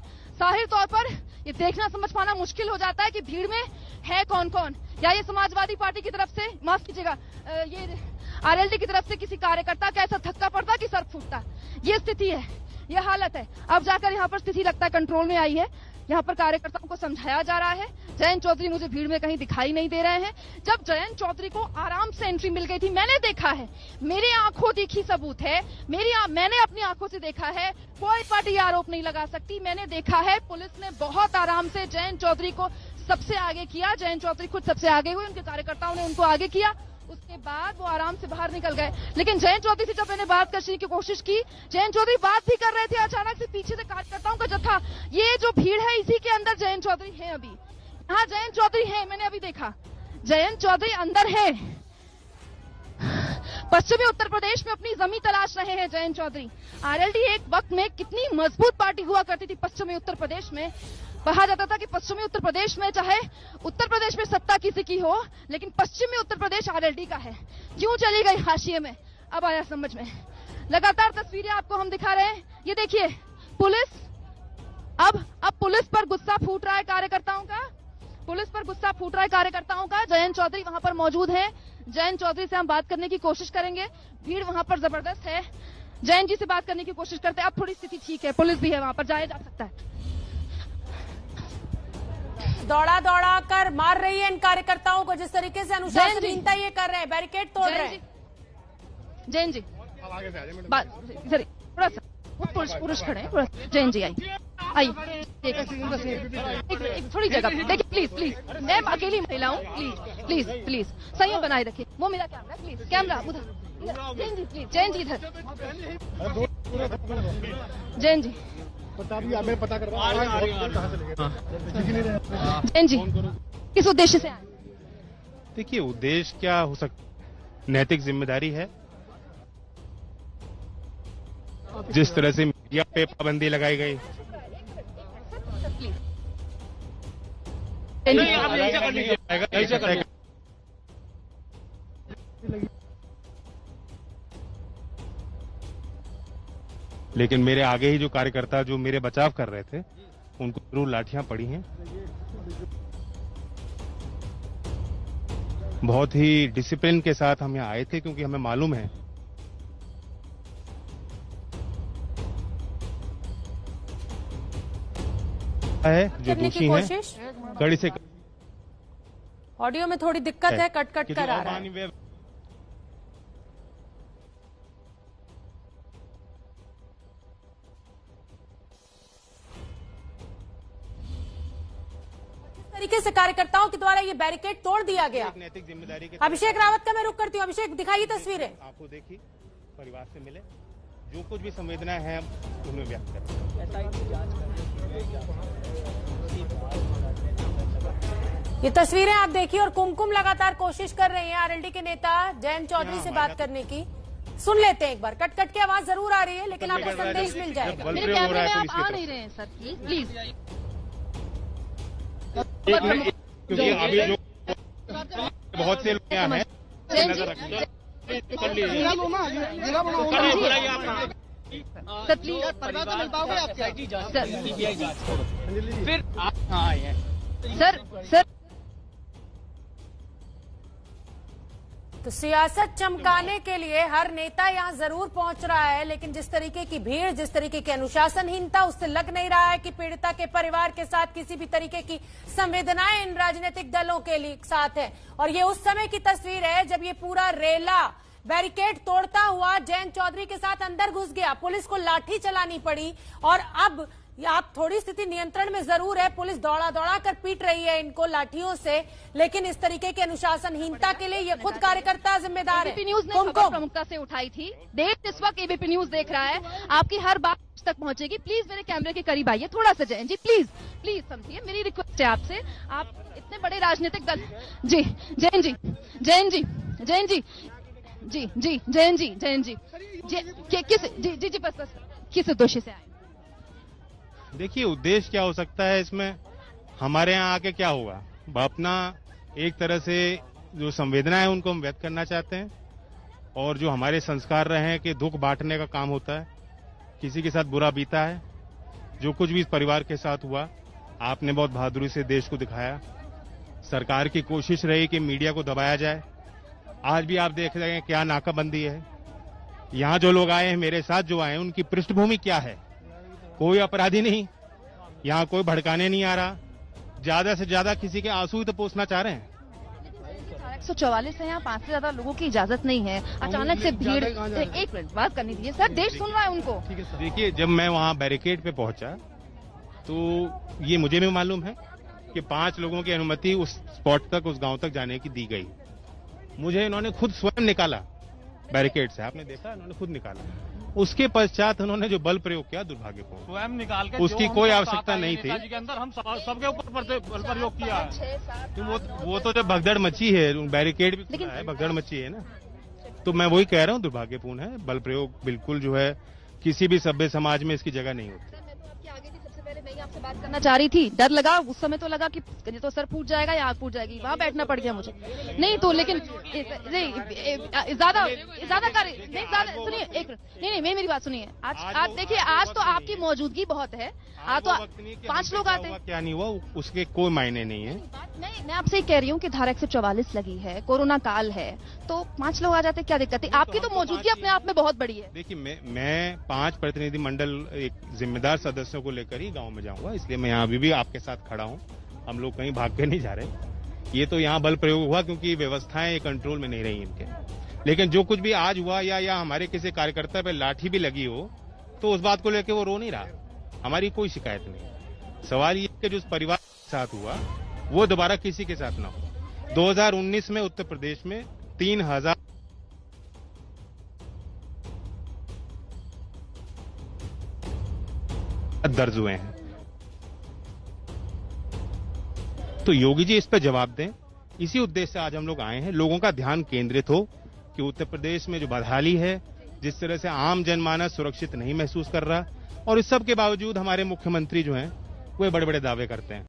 जाहिर तौर पर ये देखना समझ पाना मुश्किल हो जाता है कि भीड़ में है कौन। या ये समाजवादी पार्टी की तरफ से, माफ कीजिएगा, ये आरएलडी की तरफ से किसी कार्यकर्ता का ऐसा धक्का पड़ता कि सर फूटता। ये स्थिति है, ये हालत है। अब जाकर यहाँ पर स्थिति लगता है कंट्रोल में आई है। यहाँ पर कार्यकर्ताओं को समझाया जा रहा है। जयंत चौधरी मुझे भीड़ में कहीं दिखाई नहीं दे रहे हैं। जब जयंत चौधरी को आराम से एंट्री मिल गई थी, मैंने देखा है, मेरी आंखों देखी सबूत है, मैंने अपनी आंखों से देखा है। कोई पार्टी आरोप नहीं लगा सकती। मैंने देखा है पुलिस ने बहुत आराम से जयंत चौधरी को सबसे आगे किया। जयंत चौधरी खुद सबसे आगे हुए, उनके कार्यकर्ताओं ने उनको आगे किया। उसके बाद वो आराम से बाहर निकल गए। लेकिन जयंत चौधरी से जब मैंने बात करने की कोशिश की, जयंत चौधरी बात भी कर रहे थे, अचानक से पीछे से कार्यकर्ताओं का जत्था, ये जो भीड़ है इसी के अंदर जयंत चौधरी है। अभी यहाँ जयंत चौधरी है, मैंने अभी देखा जयंत चौधरी अंदर है। पश्चिमी उत्तर प्रदेश में अपनी जमीन तलाश रहे हैं जयंत चौधरी। आरएलडी एक वक्त में कितनी मजबूत पार्टी हुआ करती थी पश्चिमी उत्तर प्रदेश में। कहा जाता था कि पश्चिमी उत्तर प्रदेश में, चाहे उत्तर प्रदेश में सत्ता किसी की हो, लेकिन पश्चिमी उत्तर प्रदेश आरएलडी का है। क्यों चली गई हाशिए में, अब आया समझ में। लगातार तस्वीरें आपको हम दिखा रहे हैं। ये देखिए पुलिस, अब पुलिस पर गुस्सा फूट रहा है कार्यकर्ताओं का। जयंत चौधरी वहां पर मौजूद है। जयंत चौधरी से हम बात करने की कोशिश करेंगे। भीड़ वहां पर जबरदस्त है। जयंत जी से बात करने की कोशिश करते हैं। अब थोड़ी स्थिति ठीक है, पुलिस भी है वहां पर, जाया जा सकता है। दौड़ा कर मार रही है इन कार्यकर्ताओं को, जिस तरीके से अनुशासनहीनता ये कर रहे हैं, बैरिकेड तोड़ रहे हैं। जयंत जी थोड़ा सा पुरुष खड़े हैं। जयंत जी आइए थोड़ी जगह देखिए, प्लीज मैं अकेली महिला हूँ, प्लीज संयम बनाए रखिए। वो मेरा कैमरा, प्लीज कैमरा उधर। जयंत जी प्लीज, जयंत जी इधर। जयंत जी पता कर रहा जयंत जी किस उद्देश्य से आए? देखिए उद्देश्य क्या हो सकता, नैतिक जिम्मेदारी है। जिस तरह से मीडिया पे पाबंदी लगाई गई, लेकिन मेरे आगे ही जो कार्यकर्ता जो मेरे बचाव कर रहे थे उनको जरूर लाठियां पड़ी हैं। बहुत ही डिसिप्लिन के साथ हम यहाँ आए थे क्योंकि हमें मालूम है जो दोषी हैं कड़ी से। ऑडियो में थोड़ी दिक्कत है, कट कट कर आ रहा है। तरीके से कार्यकर्ताओं के द्वारा ये बैरिकेड तोड़ दिया गया। नैतिक जिम्मेदारी के अभिषेक रावत का मैं रुख करती हूँ। अभिषेक, दिखाइए तस्वीरें। आपको देखिए, परिवार से मिले, जो कुछ भी संवेदनाएं हैं उन्हें व्यक्त करें। ये तस्वीरें आप देखिए और कुमकुम लगातार कोशिश कर रहे हैं आरएलडी के नेता जयंत चौधरी से बात करने की। सुन लेते हैं एक बार। कट कट की आवाज जरूर आ रही है लेकिन आपको संदेश मिल जाएगा। मेरे कैमरे में आप आ नहीं रहे हैं सर, प्लीज। क्योंकि अभी जो बहुत से लोग यहाँ हैं नजर रखिए। परिवार को मिल पाओगे आप फिर सर तो सियासत चमकाने के लिए हर नेता यहां जरूर पहुंच रहा है, लेकिन जिस तरीके की भीड़, जिस तरीके की अनुशासनहीनता, उससे लग नहीं रहा है कि पीड़िता के परिवार के साथ किसी भी तरीके की संवेदनाएं इन राजनीतिक दलों के लिए साथ है। और ये उस समय की तस्वीर है जब ये पूरा रेला बैरिकेड तोड़ता हुआ जयंत चौधरी के साथ अंदर घुस गया। पुलिस को लाठी चलानी पड़ी और अब आप थोड़ी स्थिति नियंत्रण में जरूर है। पुलिस दौड़ा दौड़ा कर पीट रही है इनको लाठियों से, लेकिन इस तरीके की अनुशासनहीनता के लिए ये खुद कार्यकर्ता जिम्मेदार है। एबीपी न्यूज ने खबर प्रमुखता से उठाई थी। देश इस वक्त एबीपी न्यूज देख रहा है, आपकी हर बात तक पहुंचेगी। प्लीज मेरे कैमरे के करीब आइए थोड़ा सा जयंत जी, प्लीज प्लीज समझिए, मेरी रिक्वेस्ट है आपसे। आप इतने बड़े राजनीतिक दल जी जयंत जी जयंत जी जयंत जी जी जी जयंत जी जयंत जी किस जी जी जी बस किस उद्देश्य से आए? देखिए, उद्देश्य क्या हो सकता है इसमें, हमारे यहाँ आके क्या होगा, अपना एक तरह से जो संवेदना है उनको हम व्यक्त करना चाहते हैं। और जो हमारे संस्कार रहे हैं कि दुख बांटने का काम होता है, किसी के साथ बुरा बीता है, जो कुछ भी इस परिवार के साथ हुआ, आपने बहुत बहादुरी से देश को दिखाया। सरकार की कोशिश रही कि मीडिया को दबाया जाए। आज भी आप देख रहे हैं क्या नाकाबंदी है। यहाँ जो लोग आए हैं, मेरे साथ जो आए हैं, उनकी पृष्ठभूमि क्या है? कोई अपराधी नहीं, यहाँ कोई भड़काने नहीं आ रहा, ज्यादा से ज्यादा किसी के आंसू ही तो पोंछना चाह रहे हैं। 144 है, यहाँ 5 से ज्यादा लोगों की इजाजत नहीं है, अचानक से भीड़। एक मिनट बात करनी दीजिए सर, देश सुन रहा है उनको। देखिए, जब मैं वहाँ बैरिकेड पे पहुंचा तो ये मुझे भी मालूम है कि 5 लोगों की अनुमति उस स्पॉट तक, उस गांव तक जाने की दी गई। मुझे इन्होंने खुद स्वयं निकाला बैरिकेड से, आपने देखा, इन्होंने खुद निकाला। उसके पश्चात उन्होंने जो बल प्रयोग किया दुर्भाग्यपूर्ण, स्वयं निकाल के, उसकी कोई आवश्यकता नहीं थी। के अंदर हम सबके ऊपर बल प्रयोग किया है। तो वो तो जब भगदड़ मची है, बैरिकेड भी खुला है, भगदड़ मची है ना, तो मैं वही कह रहा हूँ, दुर्भाग्यपूर्ण है। बल प्रयोग बिल्कुल जो है किसी भी सभ्य समाज में इसकी जगह नहीं होती। मैं आपसे बात करना चाह रही थी, डर लगा उस समय, तो लगा कि तो सर फूट जाएगा या आग फूट जाएगी, वहां बैठना पड़ गया मुझे। नहीं तो लेकिन ज्यादा सुनिए एक नहीं मेरी बात सुनिए। आज देखिए, आज तो आपकी मौजूदगी बहुत है। आज तो 5 लोग आते हैं, क्या नहीं हुआ उसके कोई मायने नहीं है। मैं आपसे कह रही हूँ कि धारा 144 लगी है, कोरोना काल है, तो 5 लोग आ जाते, क्या दिक्कत है? आपकी तो मौजूदगी अपने आप में बहुत बड़ी है। देखिए, मैं 5 प्रतिनिधि मंडल एक जिम्मेदार सदस्यों को लेकर ही गाँव में जाऊंगा, इसलिए मैं यहाँ अभी भी आपके साथ खड़ा हूँ। हम लोग कहीं भाग के नहीं जा रहे। ये तो यहाँ बल प्रयोग हुआ क्योंकि व्यवस्थाएं कंट्रोल में नहीं रही इनके। लेकिन जो कुछ भी आज हुआ या हमारे किसी कार्यकर्ता पे लाठी भी लगी हो, तो उस बात को लेकर वो रो नहीं रहा। हमारी कोई शिकायत नहीं। सवाल ये कि जो उस परिवार के साथ हुआ वो दोबारा किसी के साथ ना हो। 2019 में उत्तर प्रदेश में 3000 दर्ज हुए हैं। तो योगी जी इस पर जवाब दें। इसी उद्देश्य से आज हम लोग आए हैं, लोगों का ध्यान केंद्रित हो कि उत्तर प्रदेश में जो बदहाली है, जिस तरह से आम जनमानस सुरक्षित नहीं महसूस कर रहा, और इस सब के बावजूद हमारे मुख्यमंत्री जो हैं वो बड़े बड़े दावे करते हैं।